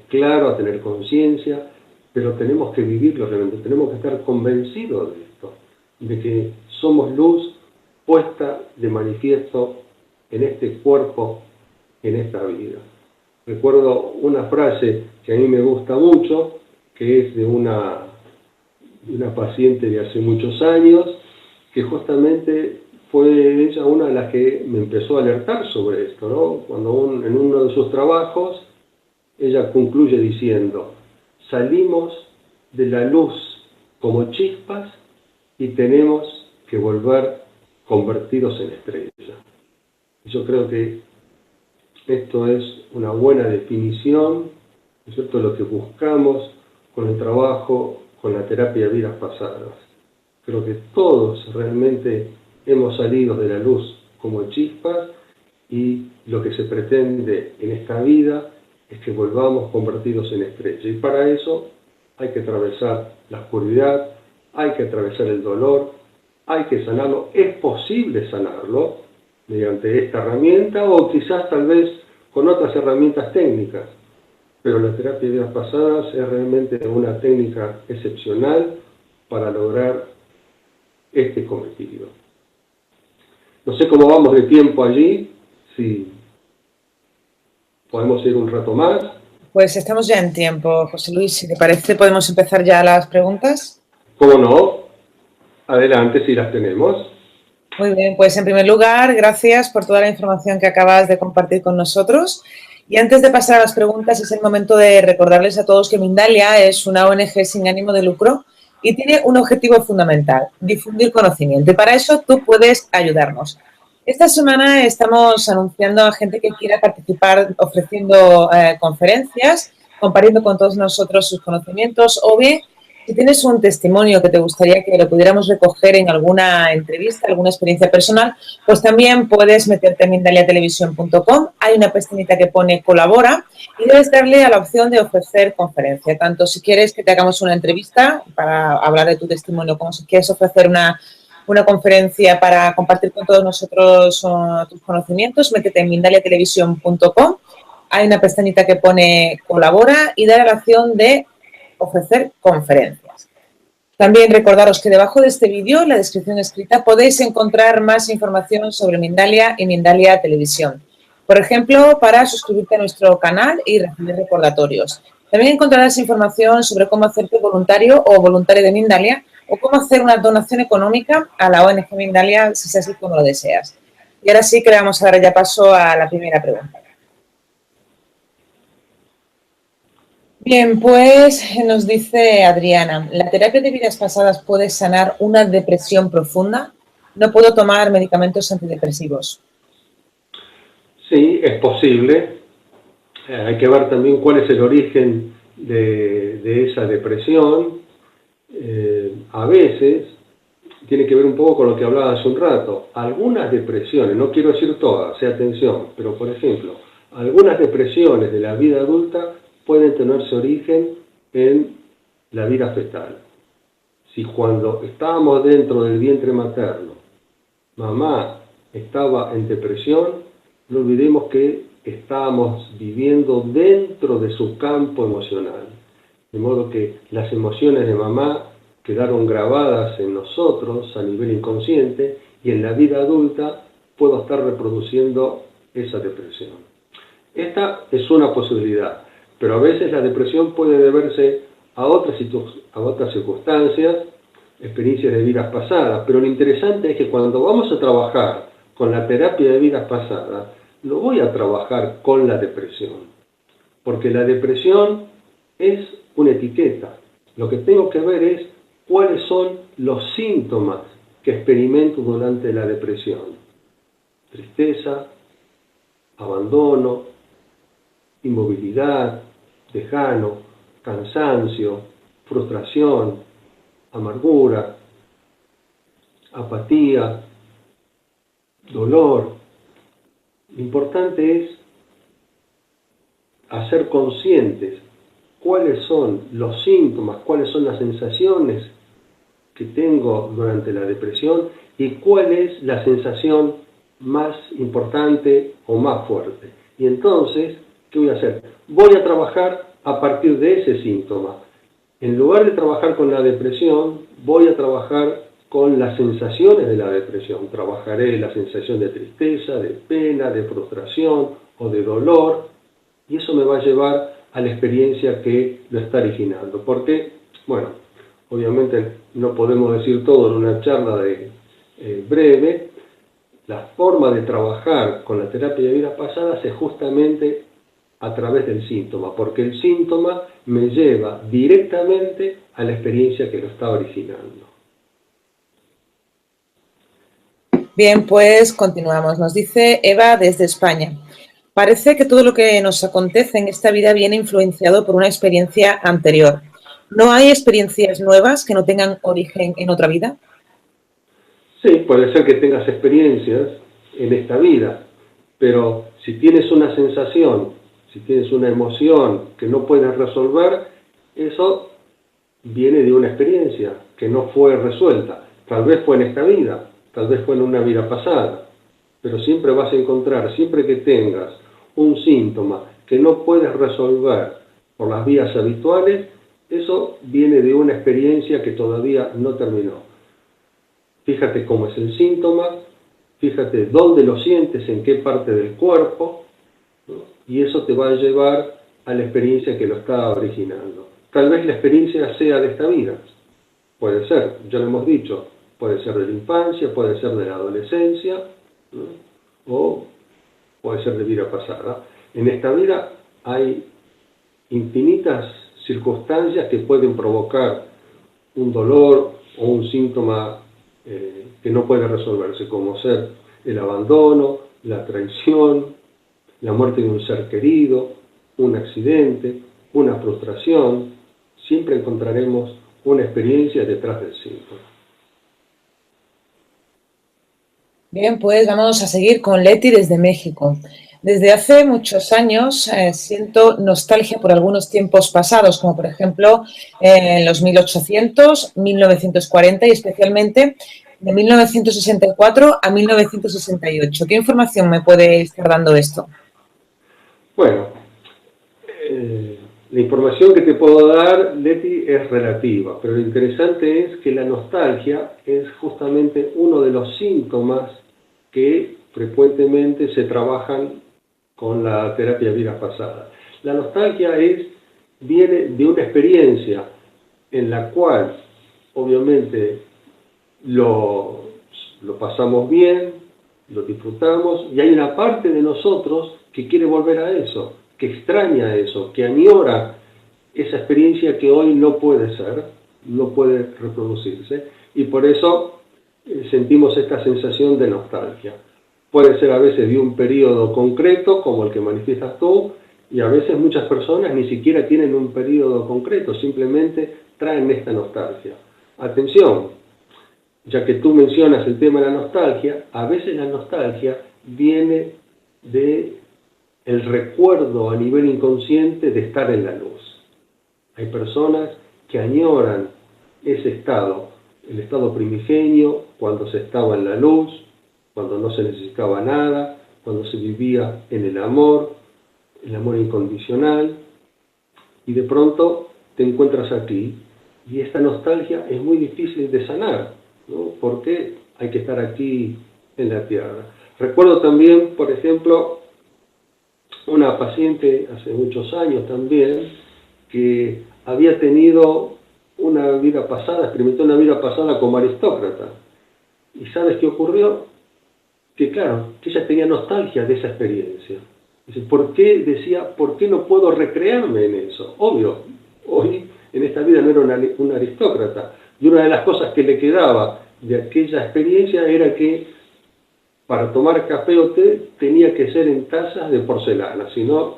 claro, a tener conciencia, pero tenemos que vivirlo realmente, tenemos que estar convencidos de esto, de que somos luz puesta de manifiesto en este cuerpo, en esta vida. Recuerdo una frase que a mí me gusta mucho, que es de una paciente de hace muchos años, que justamente fue ella una de las que me empezó a alertar sobre esto, ¿no? Cuando en uno de sus trabajos, ella concluye diciendo, salimos de la luz como chispas y tenemos que volver convertidos en estrellas. Yo creo que esto es una buena definición, ¿no es cierto?, de lo que buscamos con el trabajo, con la terapia de vidas pasadas. Creo que todos realmente hemos salido de la luz como chispas y lo que se pretende en esta vida es que volvamos convertidos en estrellas. Y para eso hay que atravesar la oscuridad, hay que atravesar el dolor, hay que sanarlo. Es posible sanarlo mediante esta herramienta o quizás tal vez con otras herramientas técnicas. Pero la terapia de vidas pasadas es realmente una técnica excepcional para lograr este cometido. No sé cómo vamos de tiempo allí, si podemos ir un rato más. Pues estamos ya en tiempo, José Luis. Si te parece, podemos empezar ya las preguntas. ¿Cómo no? Adelante, si las tenemos. Muy bien, pues en primer lugar, gracias por toda la información que acabas de compartir con nosotros. Y antes de pasar a las preguntas, es el momento de recordarles a todos que Mindalia es una ONG sin ánimo de lucro y tiene un objetivo fundamental: difundir conocimiento. Y para eso tú puedes ayudarnos. Esta semana estamos anunciando a gente que quiera participar ofreciendo conferencias, compartiendo con todos nosotros sus conocimientos, o bien si tienes un testimonio que te gustaría que lo pudiéramos recoger en alguna entrevista, alguna experiencia personal, pues también puedes meterte en mindaliatelevisión.com. Hay una pestañita que pone colabora y debes darle a la opción de ofrecer conferencia. Tanto si quieres que te hagamos una entrevista para hablar de tu testimonio, como si quieres ofrecer una conferencia para compartir con todos nosotros tus conocimientos, métete en mindaliatelevisión.com. Hay una pestañita que pone colabora y dale a la opción de ofrecer conferencias. También recordaros que debajo de este vídeo, en la descripción escrita, podéis encontrar más información sobre Mindalia y Mindalia Televisión. Por ejemplo, para suscribirte a nuestro canal y recibir recordatorios. También encontrarás información sobre cómo hacerte voluntario o voluntario de Mindalia o cómo hacer una donación económica a la ONG Mindalia si es así como lo deseas. Y ahora sí que le vamos a dar ya paso a la primera pregunta. Bien, pues nos dice Adriana, ¿la terapia de vidas pasadas puede sanar una depresión profunda? No puedo tomar medicamentos antidepresivos. Sí, es posible. Hay que ver también cuál es el origen de esa depresión. A veces tiene que ver un poco con lo que hablaba hace un rato. Algunas depresiones, no quiero decir todas, atención, pero por ejemplo, algunas depresiones de la vida adulta pueden tener su origen en la vida fetal. Si cuando estábamos dentro del vientre materno, mamá estaba en depresión, no olvidemos que estábamos viviendo dentro de su campo emocional. De modo que las emociones de mamá quedaron grabadas en nosotros a nivel inconsciente y en la vida adulta puedo estar reproduciendo esa depresión. Esta es una posibilidad, pero a veces la depresión puede deberse a otras circunstancias, experiencias de vidas pasadas, pero lo interesante es que cuando vamos a trabajar con la terapia de vidas pasadas, no voy a trabajar con la depresión, porque la depresión es una etiqueta. Lo que tengo que ver es cuáles son los síntomas que experimento durante la depresión. Tristeza, abandono, inmovilidad, desgano, cansancio, frustración, amargura, apatía, dolor. Lo importante es hacer conscientes cuáles son los síntomas, cuáles son las sensaciones que tengo durante la depresión y cuál es la sensación más importante o más fuerte. Y entonces, ¿qué voy a hacer? Voy a trabajar a partir de ese síntoma. En lugar de trabajar con la depresión, voy a trabajar con las sensaciones de la depresión. Trabajaré la sensación de tristeza, de pena, de frustración o de dolor, y eso me va a llevar a la experiencia que lo está originando. Porque, bueno, obviamente no podemos decir todo en una charla breve. La forma de trabajar con la terapia de vidas pasadas es justamente a través del síntoma, porque el síntoma me lleva directamente a la experiencia que lo está originando. Bien, pues continuamos. Nos dice Eva desde España. Parece que todo lo que nos acontece en esta vida viene influenciado por una experiencia anterior. ¿No hay experiencias nuevas que no tengan origen en otra vida? Sí, puede ser que tengas experiencias en esta vida, pero si tienes una sensación, si tienes una emoción que no puedes resolver, eso viene de una experiencia que no fue resuelta. Tal vez fue en esta vida, tal vez fue en una vida pasada, pero siempre vas a encontrar, siempre que tengas un síntoma que no puedes resolver por las vías habituales, eso viene de una experiencia que todavía no terminó. fíjate cómo es el síntoma, fíjate dónde lo sientes, en qué parte del cuerpo, ¿no? Y eso te va a llevar a la experiencia que lo está originando. Tal vez la experiencia sea de esta vida, puede ser, ya lo hemos dicho, puede ser de la infancia, puede ser de la adolescencia, ¿no? O puede ser de vida pasada. En esta vida hay infinitas circunstancias que pueden provocar un dolor o un síntoma que no puede resolverse, como ser el abandono, la traición, la muerte de un ser querido, un accidente, una frustración. Siempre encontraremos una experiencia detrás del síntoma. Bien, pues vamos a seguir con Leti desde México. Desde hace muchos años siento nostalgia por algunos tiempos pasados, como por ejemplo en los 1800, 1940 y especialmente de 1964 a 1968. ¿Qué información me puede estar dando esto? Bueno, la información que te puedo dar, Leti, es relativa, pero lo interesante es que la nostalgia es justamente uno de los síntomas que frecuentemente se trabajan con la terapia de vidas pasadas. La nostalgia viene de una experiencia en la cual, obviamente, lo pasamos bien, lo disfrutamos, y hay una parte de nosotros que quiere volver a eso, que extraña eso, que añora esa experiencia que hoy no puede ser, no puede reproducirse, y por eso sentimos esta sensación de nostalgia. Puede ser a veces de un periodo concreto, como el que manifiestas tú, y a veces muchas personas ni siquiera tienen un periodo concreto, simplemente traen esta nostalgia. Atención, ya que tú mencionas el tema de la nostalgia, a veces la nostalgia viene de el recuerdo a nivel inconsciente de estar en la luz. Hay personas que añoran ese estado, el estado primigenio, cuando se estaba en la luz, cuando no se necesitaba nada, cuando se vivía en el amor incondicional, y de pronto te encuentras aquí, y esta nostalgia es muy difícil de sanar, ¿no? Porque hay que estar aquí en la tierra. Recuerdo también, por ejemplo, una paciente hace muchos años también, que había tenido una vida pasada, experimentó una vida pasada como aristócrata. ¿Y sabes qué ocurrió? Que claro, que ella tenía nostalgia de esa experiencia. Dice, ¿por qué no puedo recrearme en eso? Obvio, hoy en esta vida no era una aristócrata. Y una de las cosas que le quedaba de aquella experiencia era que para tomar café o té tenía que ser en tazas de porcelana, si no,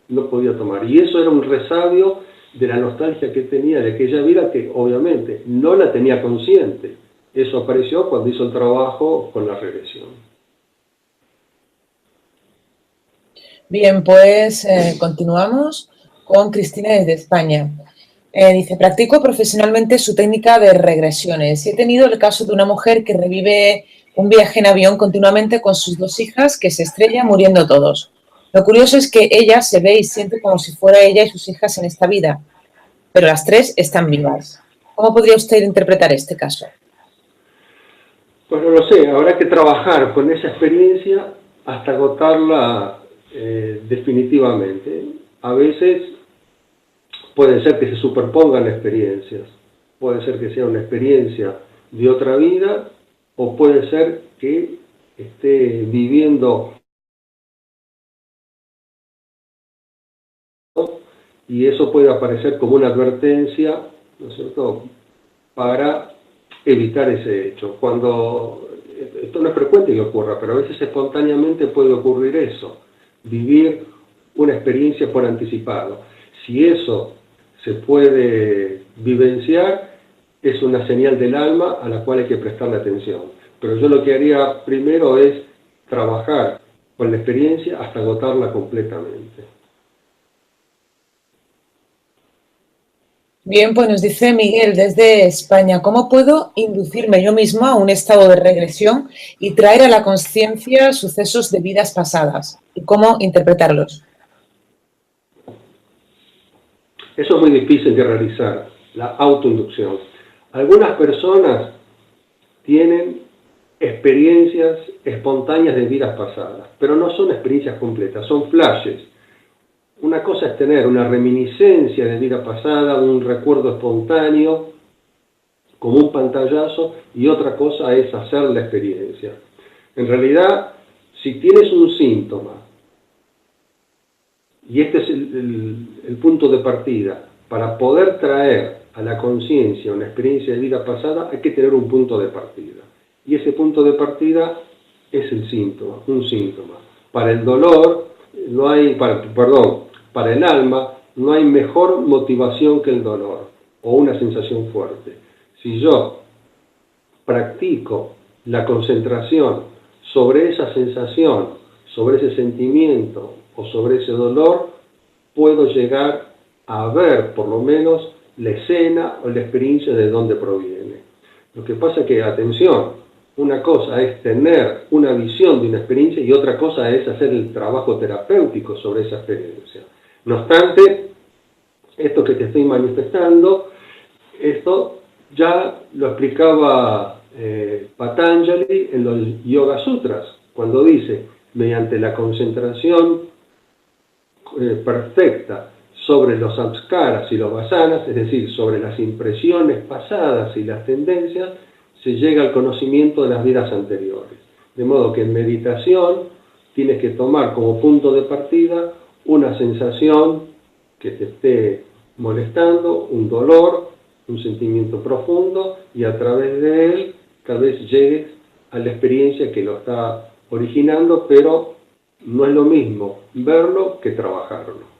no podía tomar. Y eso era un resabio de la nostalgia que tenía de aquella vida, que obviamente no la tenía consciente. Eso apareció cuando hizo el trabajo con la regresión. Bien, pues continuamos con Cristina desde España. Dice, practico profesionalmente su técnica de regresiones. He tenido el caso de una mujer que revive un viaje en avión continuamente con sus dos hijas que se estrellan muriendo todos. Lo curioso es que ella se ve y siente como si fuera ella y sus hijas en esta vida, pero las tres están vivas. ¿Cómo podría usted interpretar este caso? Pues no lo sé, habrá que trabajar con esa experiencia hasta agotarla definitivamente. A veces puede ser que se superpongan experiencias, puede ser que sea una experiencia de otra vida, o puede ser que esté viviendo y eso puede aparecer como una advertencia, ¿no es cierto?, para evitar ese hecho. Cuando esto no es frecuente que ocurra, pero a veces espontáneamente puede ocurrir eso, vivir una experiencia por anticipado. Si eso se puede vivenciar, es una señal del alma a la cual hay que prestarle atención. Pero yo lo que haría primero es trabajar con la experiencia hasta agotarla completamente. Bien, pues nos dice Miguel desde España, ¿cómo puedo inducirme yo mismo a un estado de regresión y traer a la conciencia sucesos de vidas pasadas? ¿Y cómo interpretarlos? Eso es muy difícil de realizar, la autoinducción. Algunas personas tienen experiencias espontáneas de vidas pasadas, pero no son experiencias completas, son flashes. Una cosa es tener una reminiscencia de vida pasada, un recuerdo espontáneo, como un pantallazo, y otra cosa es hacer la experiencia. En realidad, si tienes un síntoma, y este es el punto de partida, para poder traer a la conciencia una experiencia de vida pasada, hay que tener un punto de partida. Y ese punto de partida es el síntoma, un síntoma. Para el dolor, para el alma, no hay mejor motivación que el dolor o una sensación fuerte. Si yo practico la concentración sobre esa sensación, sobre ese sentimiento o sobre ese dolor, puedo llegar a ver por lo menos la escena o la experiencia de dónde proviene. Lo que pasa es que, atención, una cosa es tener una visión de una experiencia y otra cosa es hacer el trabajo terapéutico sobre esa experiencia. No obstante, esto que te estoy manifestando, esto ya lo explicaba Patanjali en los Yoga Sutras, cuando dice, mediante la concentración perfecta sobre los samskaras y los vasanas, es decir, sobre las impresiones pasadas y las tendencias, se llega al conocimiento de las vidas anteriores. De modo que en meditación tienes que tomar como punto de partida una sensación que te esté molestando, un dolor, un sentimiento profundo, y a través de él tal vez llegues a la experiencia que lo está originando, pero no es lo mismo verlo que trabajarlo.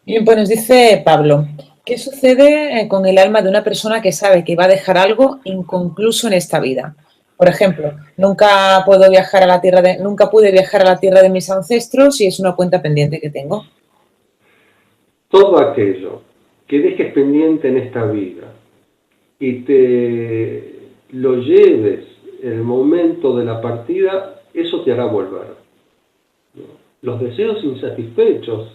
Bien, pues nos dice Pablo, ¿qué sucede con el alma de una persona que sabe que va a dejar algo inconcluso en esta vida? Por ejemplo, nunca pude viajar a la tierra de mis ancestros y es una cuenta pendiente que tengo. Todo aquello que dejes pendiente en esta vida y te lo lleves en el momento de la partida, eso te hará volver. Los deseos insatisfechos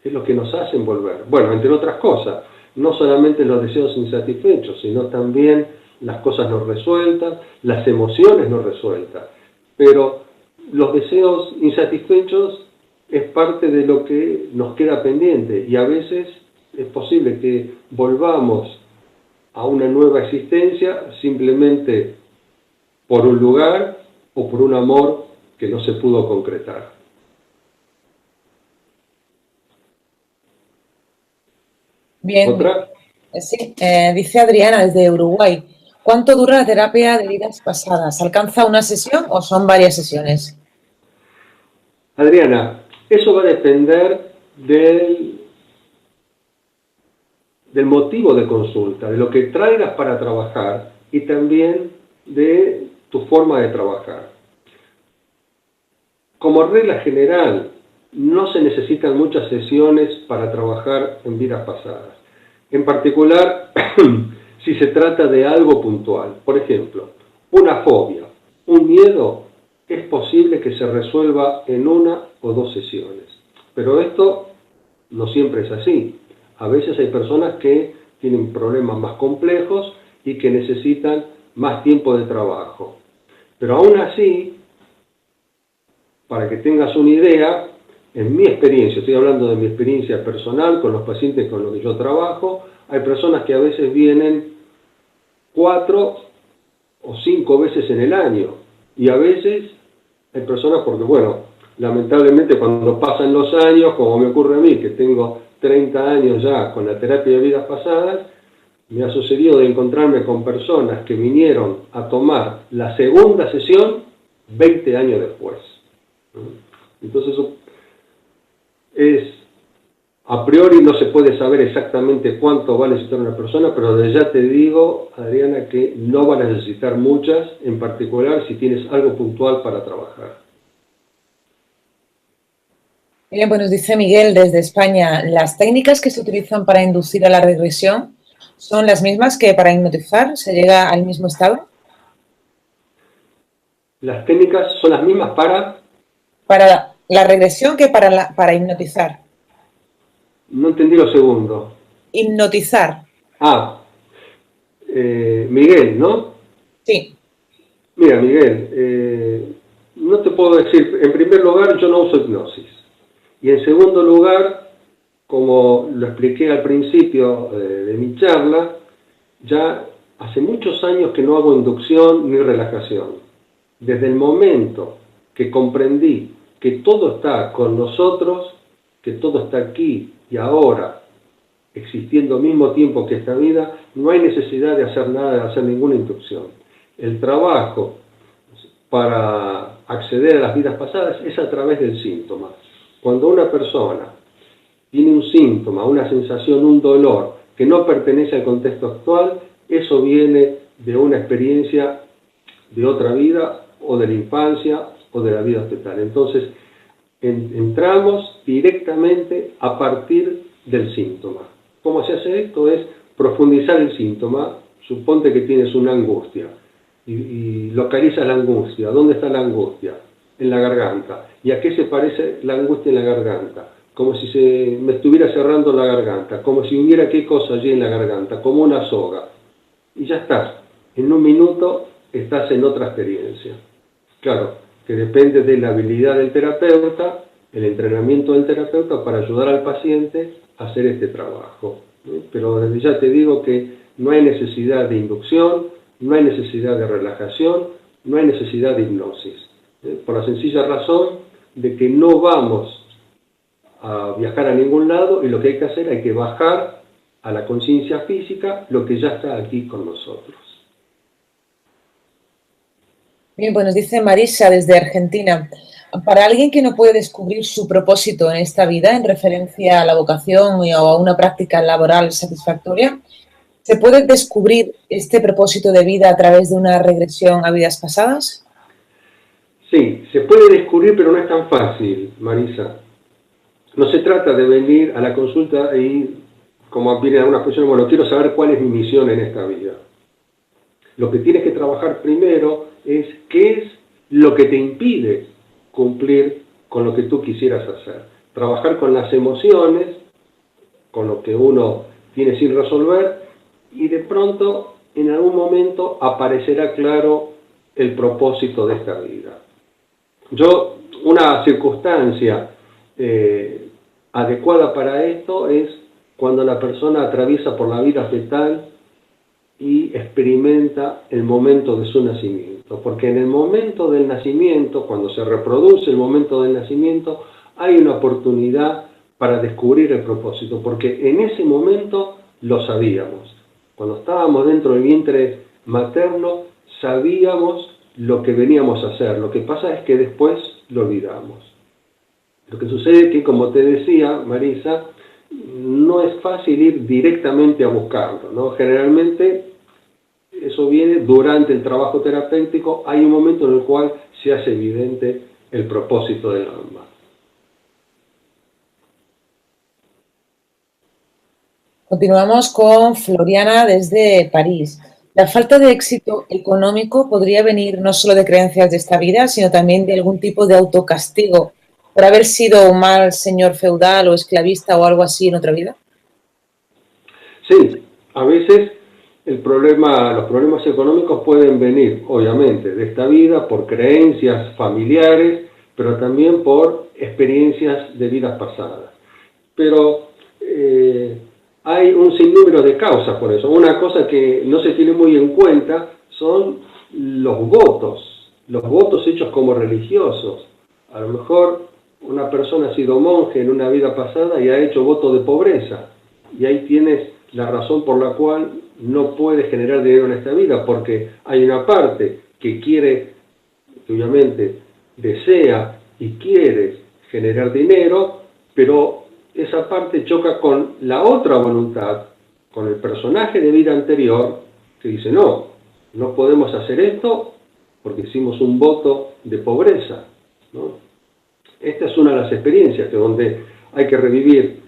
es lo que nos hacen volver. Bueno, entre otras cosas, no solamente los deseos insatisfechos, sino también las cosas no resueltas, las emociones no resueltas. Pero los deseos insatisfechos es parte de lo que nos queda pendiente, y a veces es posible que volvamos a una nueva existencia simplemente por un lugar o por un amor que no se pudo concretar. Bien, ¿Otra? sí, dice Adriana desde Uruguay, ¿cuánto dura la terapia de vidas pasadas? ¿Alcanza una sesión o son varias sesiones? Adriana, eso va a depender del motivo de consulta, de lo que traigas para trabajar y también de tu forma de trabajar. Como regla general, no se necesitan muchas sesiones para trabajar en vidas pasadas. En particular, si se trata de algo puntual. Por ejemplo, una fobia, un miedo, es posible que se resuelva en una o dos sesiones. Pero esto no siempre es así. A veces hay personas que tienen problemas más complejos y que necesitan más tiempo de trabajo. Pero aún así, para que tengas una idea, en mi experiencia, estoy hablando de mi experiencia personal con los pacientes con los que yo trabajo, hay personas que a veces vienen 4 o 5 veces en el año, y a veces hay personas porque, bueno, lamentablemente cuando pasan los años, como me ocurre a mí, que tengo 30 años ya con la terapia de vidas pasadas, me ha sucedido de encontrarme con personas que vinieron a tomar la segunda sesión 20 años después. Entonces eso es, a priori no se puede saber exactamente cuánto va a necesitar una persona, pero desde ya te digo, Adriana, que no van a necesitar muchas, en particular si tienes algo puntual para trabajar. Bien, pues nos dice Miguel desde España, ¿las técnicas que se utilizan para inducir a la regresión son las mismas que para hipnotizar? ¿Se llega al mismo estado? Las técnicas son las mismas para... Para la regresión que para hipnotizar. No entendí lo segundo. Hipnotizar. Miguel, ¿no? Sí. Mira, Miguel, no te puedo decir, en primer lugar, yo no uso hipnosis. Y en segundo lugar, como lo expliqué al principio de mi charla, ya hace muchos años que no hago inducción ni relajación. Desde el momento que comprendí que todo está con nosotros, que todo está aquí y ahora, existiendo al mismo tiempo que esta vida, no hay necesidad de hacer nada, de hacer ninguna inducción. El trabajo para acceder a las vidas pasadas es a través del síntoma. Cuando una persona tiene un síntoma, una sensación, un dolor que no pertenece al contexto actual, eso viene de una experiencia de otra vida o de la infancia o de la vida hospital. Entonces, entramos directamente a partir del síntoma. ¿Cómo se hace esto? Es profundizar el síntoma. Suponte que tienes una angustia y localizas la angustia. ¿Dónde está la angustia? En la garganta. ¿Y a qué se parece la angustia en la garganta? Como si me estuviera cerrando la garganta, como si hubiera qué cosa allí en la garganta, como una soga. Y ya estás. En un minuto estás en otra experiencia. Claro, que depende de la habilidad del terapeuta, el entrenamiento del terapeuta para ayudar al paciente a hacer este trabajo. Pero desde ya te digo que no hay necesidad de inducción, no hay necesidad de relajación, no hay necesidad de hipnosis. Por la sencilla razón de que no vamos a viajar a ningún lado y lo que hay que hacer, hay que bajar a la conciencia física lo que ya está aquí con nosotros. Bien, pues nos dice Marisa desde Argentina. Para alguien que no puede descubrir su propósito en esta vida en referencia a la vocación o a una práctica laboral satisfactoria, ¿se puede descubrir este propósito de vida a través de una regresión a vidas pasadas? Sí, se puede descubrir, pero no es tan fácil, Marisa. No se trata de venir a la consulta y, como vienen algunas personas, bueno, quiero saber cuál es mi misión en esta vida. Lo que tienes que trabajar primero es qué es lo que te impide cumplir con lo que tú quisieras hacer. Trabajar con las emociones, con lo que uno tiene sin resolver, y de pronto, en algún momento, aparecerá claro el propósito de esta vida. Una circunstancia adecuada para esto es cuando la persona atraviesa por la vida fetal y experimenta el momento de su nacimiento, porque en el momento del nacimiento, cuando se reproduce el momento del nacimiento, hay una oportunidad para descubrir el propósito, porque en ese momento lo sabíamos. Cuando estábamos dentro del vientre materno, sabíamos lo que veníamos a hacer. Lo que pasa es que después lo olvidamos. Lo que sucede es que, como te decía, Marisa, no es fácil ir directamente a buscarlo, ¿no? Generalmente eso viene durante el trabajo terapéutico. Hay un momento en el cual se hace evidente el propósito del alma. Continuamos con Floriana desde París. La falta de éxito económico podría venir no solo de creencias de esta vida, sino también de algún tipo de autocastigo por haber sido un mal señor feudal o esclavista o algo así en otra vida. Sí, a veces los problemas económicos pueden venir, obviamente, de esta vida por creencias familiares, pero también por experiencias de vidas pasadas. Pero hay un sinnúmero de causas por eso. Una cosa que no se tiene muy en cuenta son los votos hechos como religiosos. A lo mejor una persona ha sido monje en una vida pasada y ha hecho voto de pobreza. Y ahí tienes la razón por la cual no puede generar dinero en esta vida, porque hay una parte que quiere, que obviamente desea y quiere generar dinero, pero esa parte choca con la otra voluntad, con el personaje de vida anterior, que dice, no podemos hacer esto porque hicimos un voto de pobreza, ¿no? Esta es una de las experiencias donde hay que revivir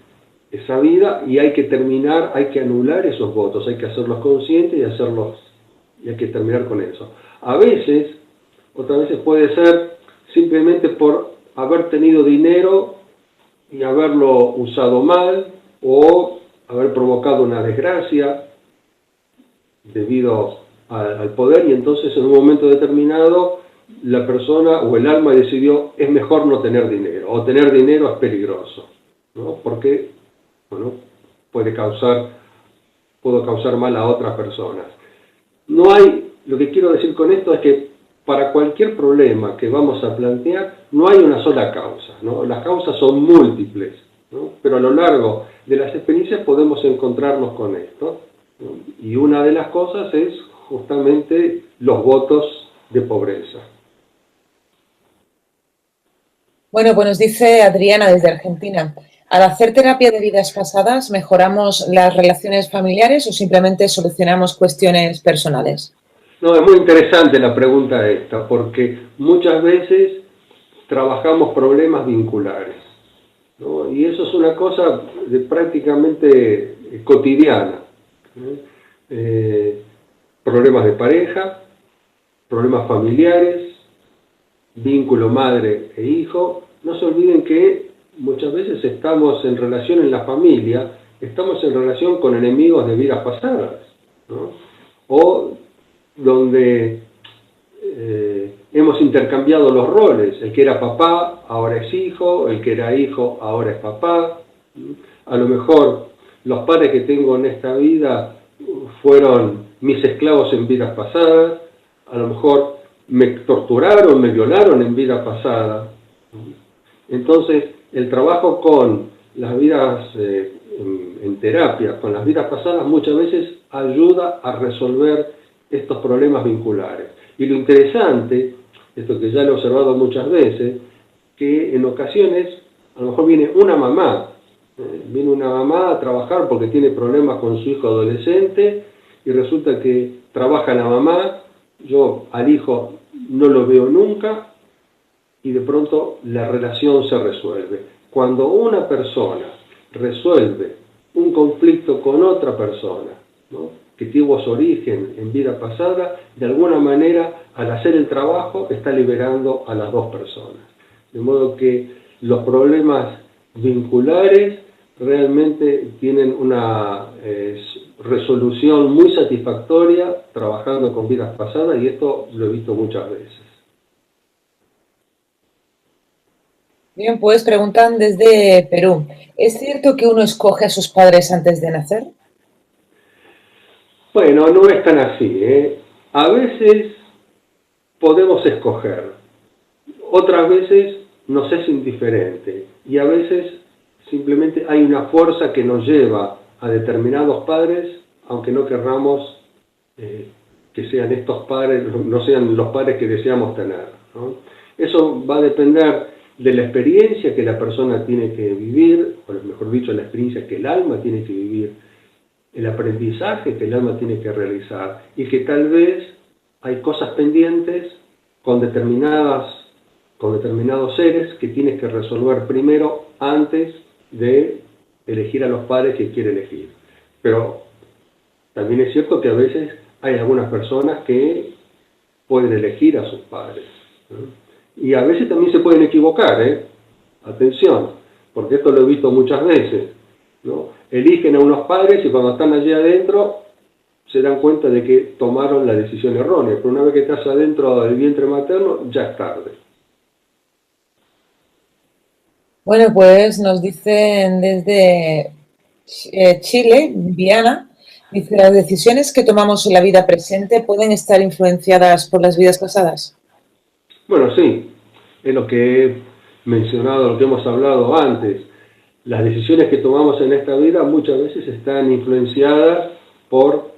esa vida y hay que terminar, hay que anular esos votos, hay que hacerlos conscientes y hay que terminar con eso. A veces, otras veces puede ser simplemente por haber tenido dinero y haberlo usado mal o haber provocado una desgracia. debido al poder, y entonces en un momento determinado la persona o el alma decidió es mejor no tener dinero, o tener dinero es peligroso, ¿no? Porque, bueno, puede causar mal a otras personas. Lo que quiero decir con esto es que para cualquier problema que vamos a plantear no hay una sola causa, ¿no? Las causas son múltiples, ¿no? Pero a lo largo de las experiencias podemos encontrarnos con esto, ¿no? Y una de las cosas es justamente los votos de pobreza. Bueno, pues nos dice Adriana desde Argentina. ¿Al hacer terapia de vidas pasadas mejoramos las relaciones familiares o simplemente solucionamos cuestiones personales? No, es muy interesante la pregunta esta, porque muchas veces trabajamos problemas vinculares, ¿no? Y eso es una cosa prácticamente cotidiana, ¿no? Problemas de pareja, problemas familiares, vínculo madre e hijo. No se olviden que muchas veces estamos en relación en la familia, estamos en relación con enemigos de vidas pasadas, ¿no? O donde hemos intercambiado los roles, el que era papá ahora es hijo, el que era hijo ahora es papá. A lo mejor los padres que tengo en esta vida fueron mis esclavos en vidas pasadas, a lo mejor me torturaron, me violaron en vida pasada. Entonces, el trabajo con las vidas en terapia, con las vidas pasadas, muchas veces ayuda a resolver estos problemas vinculares. Y lo interesante, esto que ya lo he observado muchas veces, que en ocasiones a lo mejor viene una mamá a trabajar porque tiene problemas con su hijo adolescente y resulta que trabaja la mamá, yo al hijo no lo veo nunca y de pronto la relación se resuelve. Cuando una persona resuelve un conflicto con otra persona, ¿no?, que tuvo su origen en vida pasada, de alguna manera al hacer el trabajo está liberando a las dos personas. De modo que los problemas vinculares realmente tienen una resolución muy satisfactoria trabajando con vidas pasadas, y esto lo he visto muchas veces. Bien, pues preguntan desde Perú. ¿Es cierto que uno escoge a sus padres antes de nacer? Bueno, no es tan así, ¿eh? A veces podemos escoger, otras veces nos es indiferente, y a veces simplemente hay una fuerza que nos lleva a determinados padres, aunque no querramos que sean estos padres, no sean los padres que deseamos tener, ¿no? Eso va a depender de la experiencia que la persona tiene que vivir, o mejor dicho, la experiencia que el alma tiene que vivir, el aprendizaje que el alma tiene que realizar, y que tal vez hay cosas pendientes con determinados seres que tienes que resolver primero antes de elegir a los padres que quiere elegir. Pero también es cierto que a veces hay algunas personas que pueden elegir a sus padres, ¿no? Y a veces también se pueden equivocar, ¿eh? Atención, porque esto lo he visto muchas veces, ¿no? Eligen a unos padres y cuando están allí adentro se dan cuenta de que tomaron la decisión errónea, pero una vez que estás adentro del vientre materno ya es tarde. Bueno, pues nos dicen desde Chile, Viana, dice, ¿las decisiones que tomamos en la vida presente pueden estar influenciadas por las vidas pasadas? Bueno, sí, es lo que he mencionado, lo que hemos hablado antes. Las decisiones que tomamos en esta vida muchas veces están influenciadas por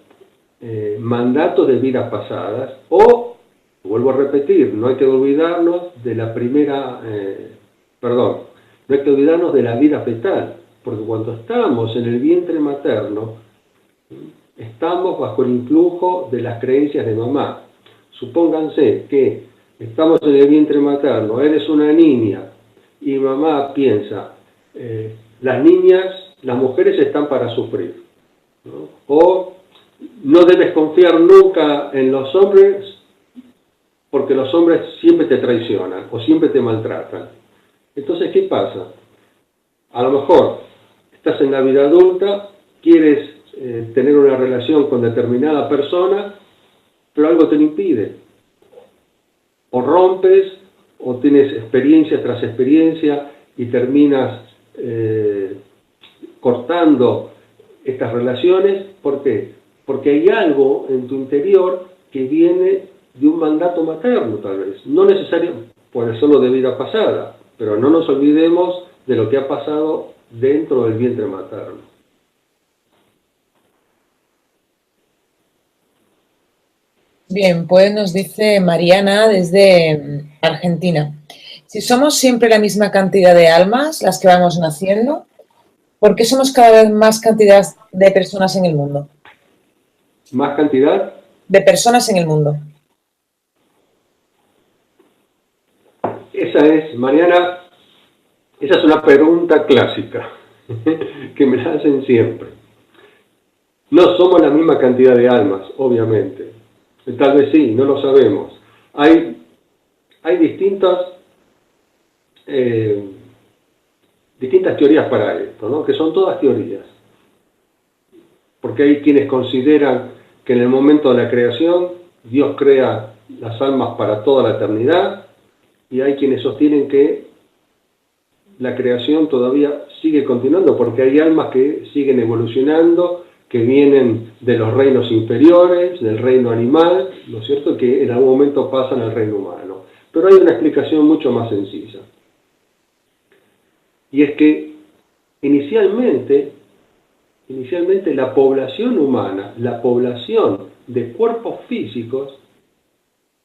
mandatos de vidas pasadas, o, vuelvo a repetir, no hay que olvidarnos de la no hay que olvidarnos de la vida fetal, porque cuando estamos en el vientre materno, estamos bajo el influjo de las creencias de mamá. Supónganse que estamos en el vientre materno, eres una niña, y mamá piensa, las mujeres están para sufrir, ¿no? O no debes confiar nunca en los hombres porque los hombres siempre te traicionan o siempre te maltratan. Entonces, ¿qué pasa? A lo mejor estás en la vida adulta, quieres tener una relación con determinada persona, pero algo te lo impide. O rompes, o tienes experiencia tras experiencia y terminas cortando estas relaciones. ¿Por qué? Porque hay algo en tu interior que viene de un mandato materno, tal vez. No necesariamente, puede serlo de vida pasada, pero no nos olvidemos de lo que ha pasado dentro del vientre materno. Bien, pues nos dice Mariana desde Argentina. Si somos siempre la misma cantidad de almas las que vamos naciendo, ¿por qué somos cada vez más cantidad de personas en el mundo? ¿Más cantidad? De personas en el mundo. Esa es, Mariana, esa es una pregunta clásica que me la hacen siempre. No somos la misma cantidad de almas, obviamente. Tal vez sí, no lo sabemos. Hay distintas teorías para esto, ¿no? Que son todas teorías. Porque hay quienes consideran que en el momento de la creación Dios crea las almas para toda la eternidad, y hay quienes sostienen que la creación todavía sigue continuando porque hay almas que siguen evolucionando, que vienen de los reinos inferiores, del reino animal, ¿no es cierto?, que en algún momento pasan al reino humano. Pero hay una explicación mucho más sencilla. Y es que inicialmente la población humana, la población de cuerpos físicos,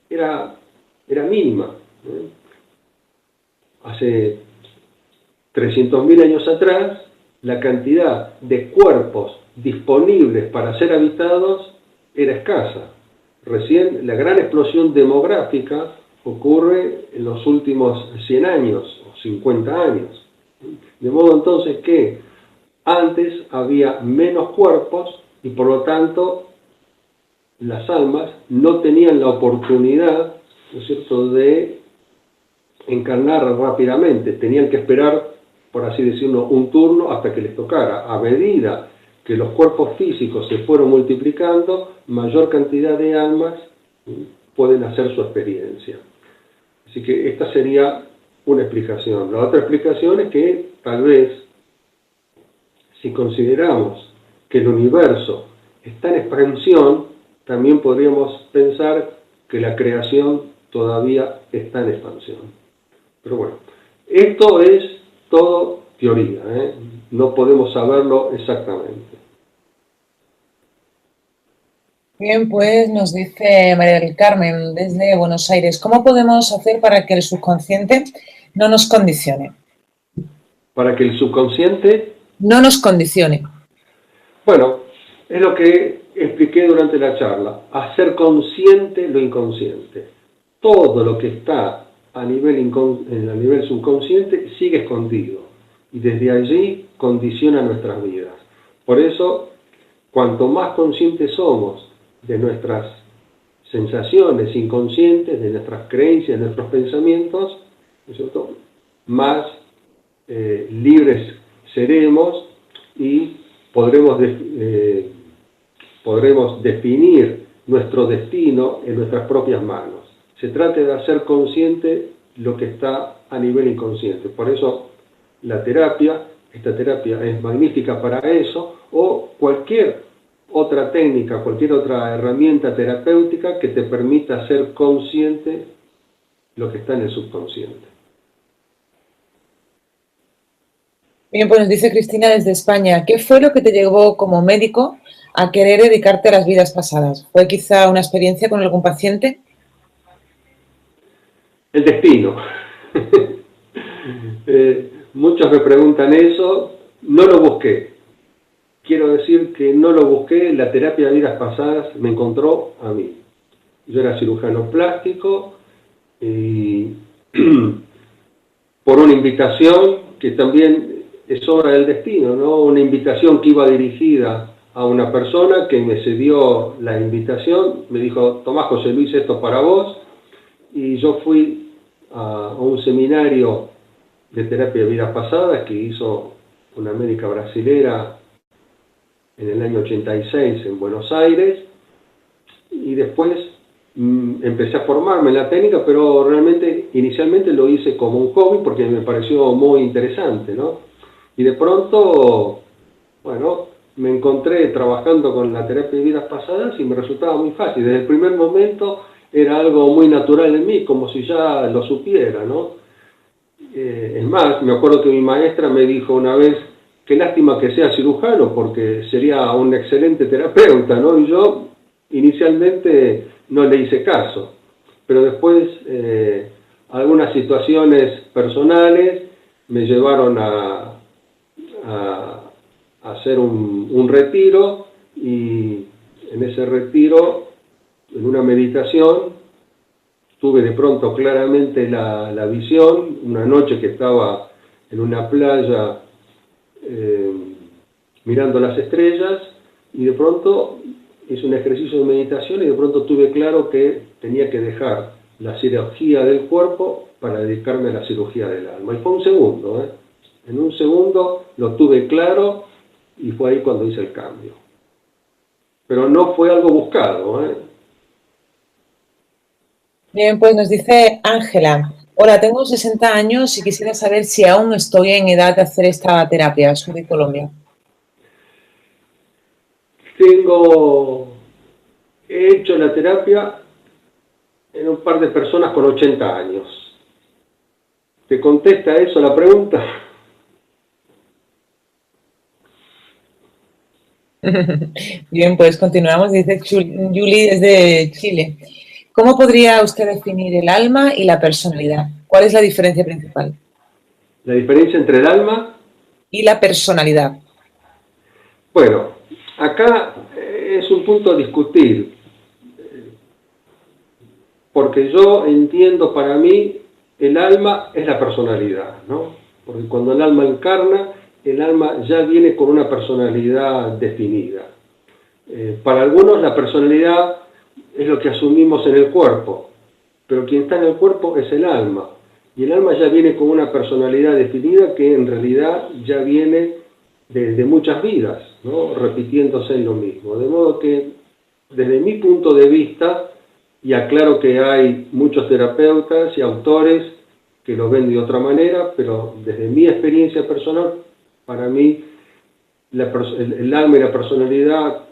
era mínima. Hace 300.000 años atrás, la cantidad de cuerpos disponibles para ser habitados era escasa. Recién la gran explosión demográfica ocurre en los últimos 100 años o 50 años. De modo entonces que antes había menos cuerpos y por lo tanto las almas no tenían la oportunidad, ¿no es cierto?, de encarnar rápidamente. Tenían que esperar, por así decirlo, un turno hasta que les tocara. A medida que los cuerpos físicos se fueron multiplicando, mayor cantidad de almas pueden hacer su experiencia. Así que esta sería una explicación. La otra explicación es que tal vez, si consideramos que el universo está en expansión, también podríamos pensar que la creación todavía está en expansión. Pero bueno, esto es todo teoría, ¿eh? No podemos saberlo exactamente. Bien, pues nos dice María del Carmen desde Buenos Aires, ¿cómo podemos hacer para que el subconsciente no nos condicione? Para que el subconsciente no nos condicione. Bueno, es lo que expliqué durante la charla, hacer consciente lo inconsciente. Todo lo que está a nivel subconsciente sigue escondido y desde allí condiciona nuestras vidas. Por eso, cuanto más conscientes somos de nuestras sensaciones inconscientes, de nuestras creencias, de nuestros pensamientos, ¿no es cierto?, más libres seremos y podremos definir nuestro destino en nuestras propias manos. Se trata de hacer consciente lo que está a nivel inconsciente. Por eso esta terapia es magnífica para eso, o cualquier otra técnica, cualquier otra herramienta terapéutica que te permita hacer consciente lo que está en el subconsciente. Bien, pues nos dice Cristina desde España, ¿qué fue lo que te llevó como médico a querer dedicarte a las vidas pasadas? ¿Fue quizá una experiencia con algún paciente? El destino. Muchos me preguntan eso, no lo busqué. Quiero decir que no lo busqué, la terapia de vidas pasadas me encontró a mí. Yo era cirujano plástico y por una invitación que también es obra del destino, ¿no? Una invitación que iba dirigida a una persona que me cedió la invitación, me dijo, tomá José Luis, esto es para vos, y yo fui a un seminario de terapia de vidas pasadas que hizo una médica brasilera en el año 86 en Buenos Aires, y después empecé a formarme en la técnica, pero realmente inicialmente lo hice como un hobby porque me pareció muy interesante, ¿no? Y de pronto, bueno, me encontré trabajando con la terapia de vidas pasadas y me resultaba muy fácil. Desde el primer momento era algo muy natural en mí, como si ya lo supiera, ¿no? Es más, me acuerdo que mi maestra me dijo una vez, qué lástima que sea cirujano, porque sería un excelente terapeuta, ¿no? Y yo inicialmente no le hice caso, pero después algunas situaciones personales me llevaron a hacer un retiro, y en ese retiro, en una meditación, tuve de pronto claramente la visión, una noche que estaba en una playa mirando las estrellas, y de pronto hice un ejercicio de meditación y de pronto tuve claro que tenía que dejar la cirugía del cuerpo para dedicarme a la cirugía del alma. Y fue un segundo, ¿eh? En un segundo lo tuve claro y fue ahí cuando hice el cambio. Pero no fue algo buscado, ¿eh? Bien, pues nos dice Ángela, hola, tengo 60 años y quisiera saber si aún estoy en edad de hacer esta terapia. Soy de Colombia. He hecho la terapia en un par de personas con 80 años. ¿Te contesta eso la pregunta? Bien, pues continuamos. Dice Julie desde Chile. ¿Cómo podría usted definir el alma y la personalidad? ¿Cuál es la diferencia principal? La diferencia entre el alma y la personalidad. Bueno, acá es un punto a discutir, porque yo entiendo, para mí el alma es la personalidad, ¿no? Porque cuando el alma encarna, el alma ya viene con una personalidad definida. Para algunos la personalidad es lo que asumimos en el cuerpo, pero quien está en el cuerpo es el alma, y el alma ya viene con una personalidad definida que en realidad ya viene de muchas vidas, ¿no? Repitiéndose en lo mismo. De modo que, desde mi punto de vista, y aclaro que hay muchos terapeutas y autores que lo ven de otra manera, pero desde mi experiencia personal, para mí el alma y la personalidad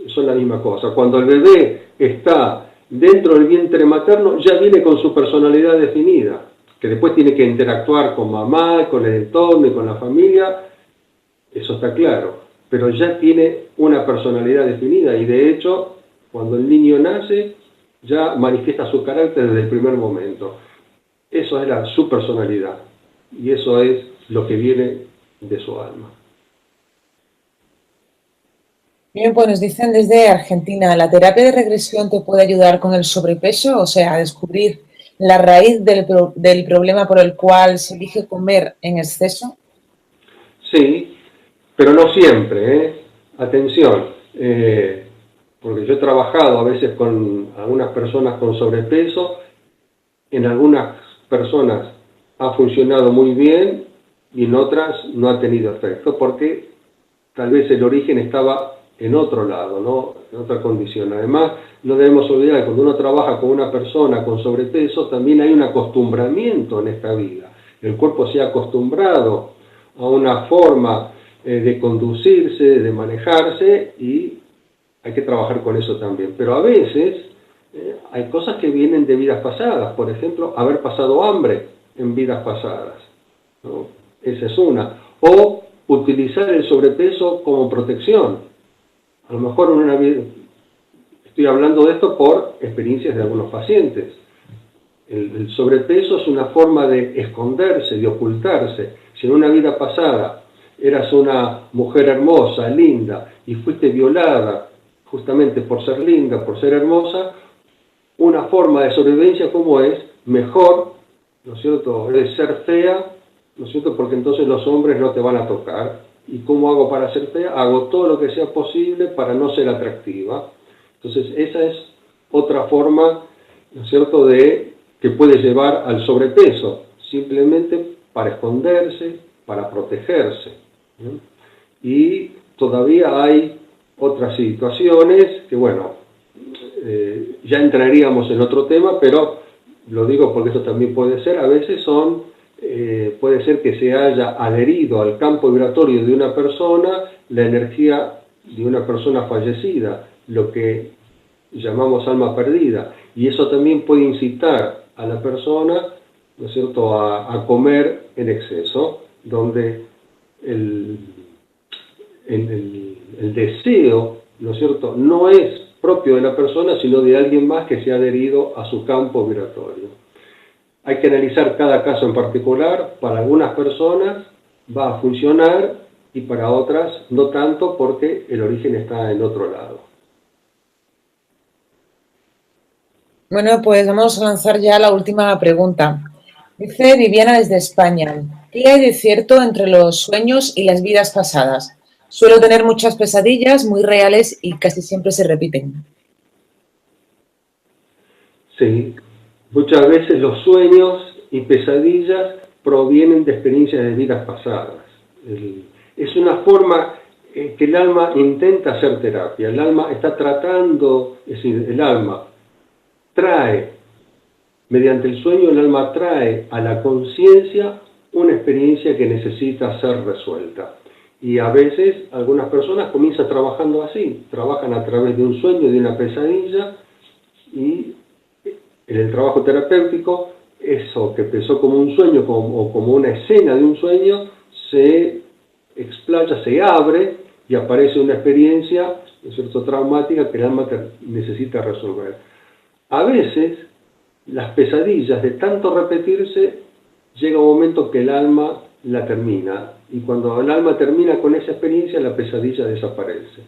son la misma cosa. Cuando el bebé está dentro del vientre materno, ya viene con su personalidad definida, que después tiene que interactuar con mamá, con el entorno y con la familia, eso está claro, pero ya tiene una personalidad definida, y de hecho, cuando el niño nace, ya manifiesta su carácter desde el primer momento. Eso es su personalidad, y eso es lo que viene de su alma. Bien, pues nos dicen desde Argentina, ¿la terapia de regresión te puede ayudar con el sobrepeso? O sea, a descubrir la raíz del problema por el cual se elige comer en exceso. Sí, pero no siempre, ¿eh? Atención, porque yo he trabajado a veces con algunas personas con sobrepeso, en algunas personas ha funcionado muy bien y en otras no ha tenido efecto, porque tal vez el origen estaba en otro lado, ¿no? En otra condición. Además, no debemos olvidar que cuando uno trabaja con una persona con sobrepeso, también hay un acostumbramiento en esta vida. El cuerpo se ha acostumbrado a una forma de conducirse, de manejarse, y hay que trabajar con eso también. Pero a veces hay cosas que vienen de vidas pasadas, por ejemplo, haber pasado hambre en vidas pasadas, ¿no? Esa es una. O utilizar el sobrepeso como protección. A lo mejor en una vida, estoy hablando de esto por experiencias de algunos pacientes. El sobrepeso es una forma de esconderse, de ocultarse. Si en una vida pasada eras una mujer hermosa, linda, y fuiste violada justamente por ser linda, por ser hermosa, una forma de sobrevivencia como es, mejor, ¿no es cierto?, es ser fea, ¿no es cierto?, porque entonces los hombres no te van a tocar. ¿Y cómo hago para ser fea? Hago todo lo que sea posible para no ser atractiva. Entonces esa es otra forma, ¿no es cierto?, que puede llevar al sobrepeso, simplemente para esconderse, para protegerse, ¿no? Y todavía hay otras situaciones que, bueno, ya entraríamos en otro tema, pero lo digo porque eso también puede ser, a veces puede ser que se haya adherido al campo vibratorio de una persona la energía de una persona fallecida, lo que llamamos alma perdida, y eso también puede incitar a la persona, ¿no es cierto?, a comer en exceso, donde el deseo, ¿no es cierto?, no es propio de la persona, sino de alguien más que se ha adherido a su campo vibratorio. Hay que analizar cada caso en particular. Para algunas personas va a funcionar y para otras no tanto, porque el origen está en otro lado. Bueno, pues vamos a lanzar ya la última pregunta. Dice Viviana desde España: ¿qué hay de cierto entre los sueños y las vidas pasadas? Suelo tener muchas pesadillas muy reales y casi siempre se repiten. Sí, muchas veces los sueños y pesadillas provienen de experiencias de vidas pasadas. Es una forma que el alma intenta hacer terapia. El alma está tratando, es decir, el alma trae, mediante el sueño, el alma trae a la conciencia una experiencia que necesita ser resuelta. Y a veces algunas personas comienzan trabajando así, trabajan a través de un sueño, de una pesadilla, y en el trabajo terapéutico, eso que empezó como un sueño o como una escena de un sueño, se explaya, se abre y aparece una experiencia, ¿no es cierto?, traumática que el alma necesita resolver. A veces, las pesadillas, de tanto repetirse, llega un momento que el alma la termina. Y cuando el alma termina con esa experiencia, la pesadilla desaparece.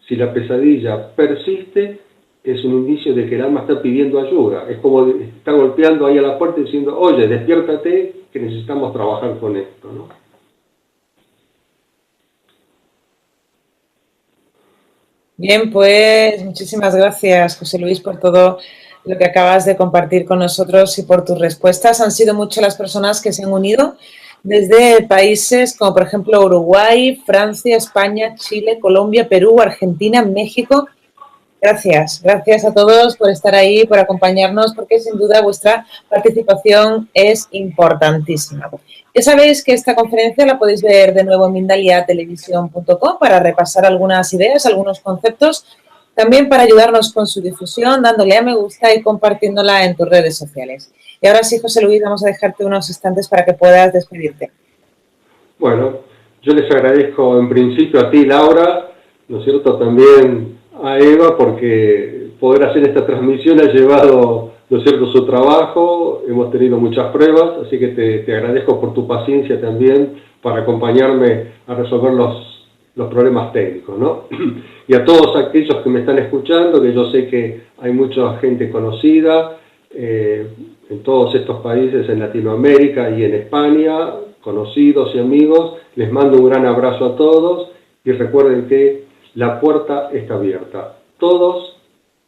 Si la pesadilla persiste, es un indicio de que el alma está pidiendo ayuda. Es como está golpeando ahí a la puerta diciendo: oye, despiértate, que necesitamos trabajar con esto, ¿no? Bien, pues muchísimas gracias, José Luis, por todo lo que acabas de compartir con nosotros y por tus respuestas. Han sido muchas las personas que se han unido desde países como, por ejemplo, Uruguay, Francia, España, Chile, Colombia, Perú, Argentina, México. Gracias a todos por estar ahí, por acompañarnos, porque sin duda vuestra participación es importantísima. Ya sabéis que esta conferencia la podéis ver de nuevo en mindaliatelevisión.com para repasar algunas ideas, algunos conceptos, también para ayudarnos con su difusión, dándole a me gusta y compartiéndola en tus redes sociales. Y ahora sí, José Luis, vamos a dejarte unos instantes para que puedas despedirte. Bueno, yo les agradezco en principio a ti, Laura, ¿no es cierto?, también a Eva, porque poder hacer esta transmisión ha llevado, ¿no es cierto?, su trabajo. Hemos tenido muchas pruebas, así que te agradezco por tu paciencia también para acompañarme a resolver los problemas técnicos, ¿no? Y a todos aquellos que me están escuchando, que yo sé que hay mucha gente conocida en todos estos países, en Latinoamérica y en España, conocidos y amigos, les mando un gran abrazo a todos y recuerden que la puerta está abierta. Todos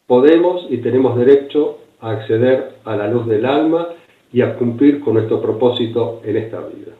podemos y tenemos derecho a acceder a la luz del alma y a cumplir con nuestro propósito en esta vida.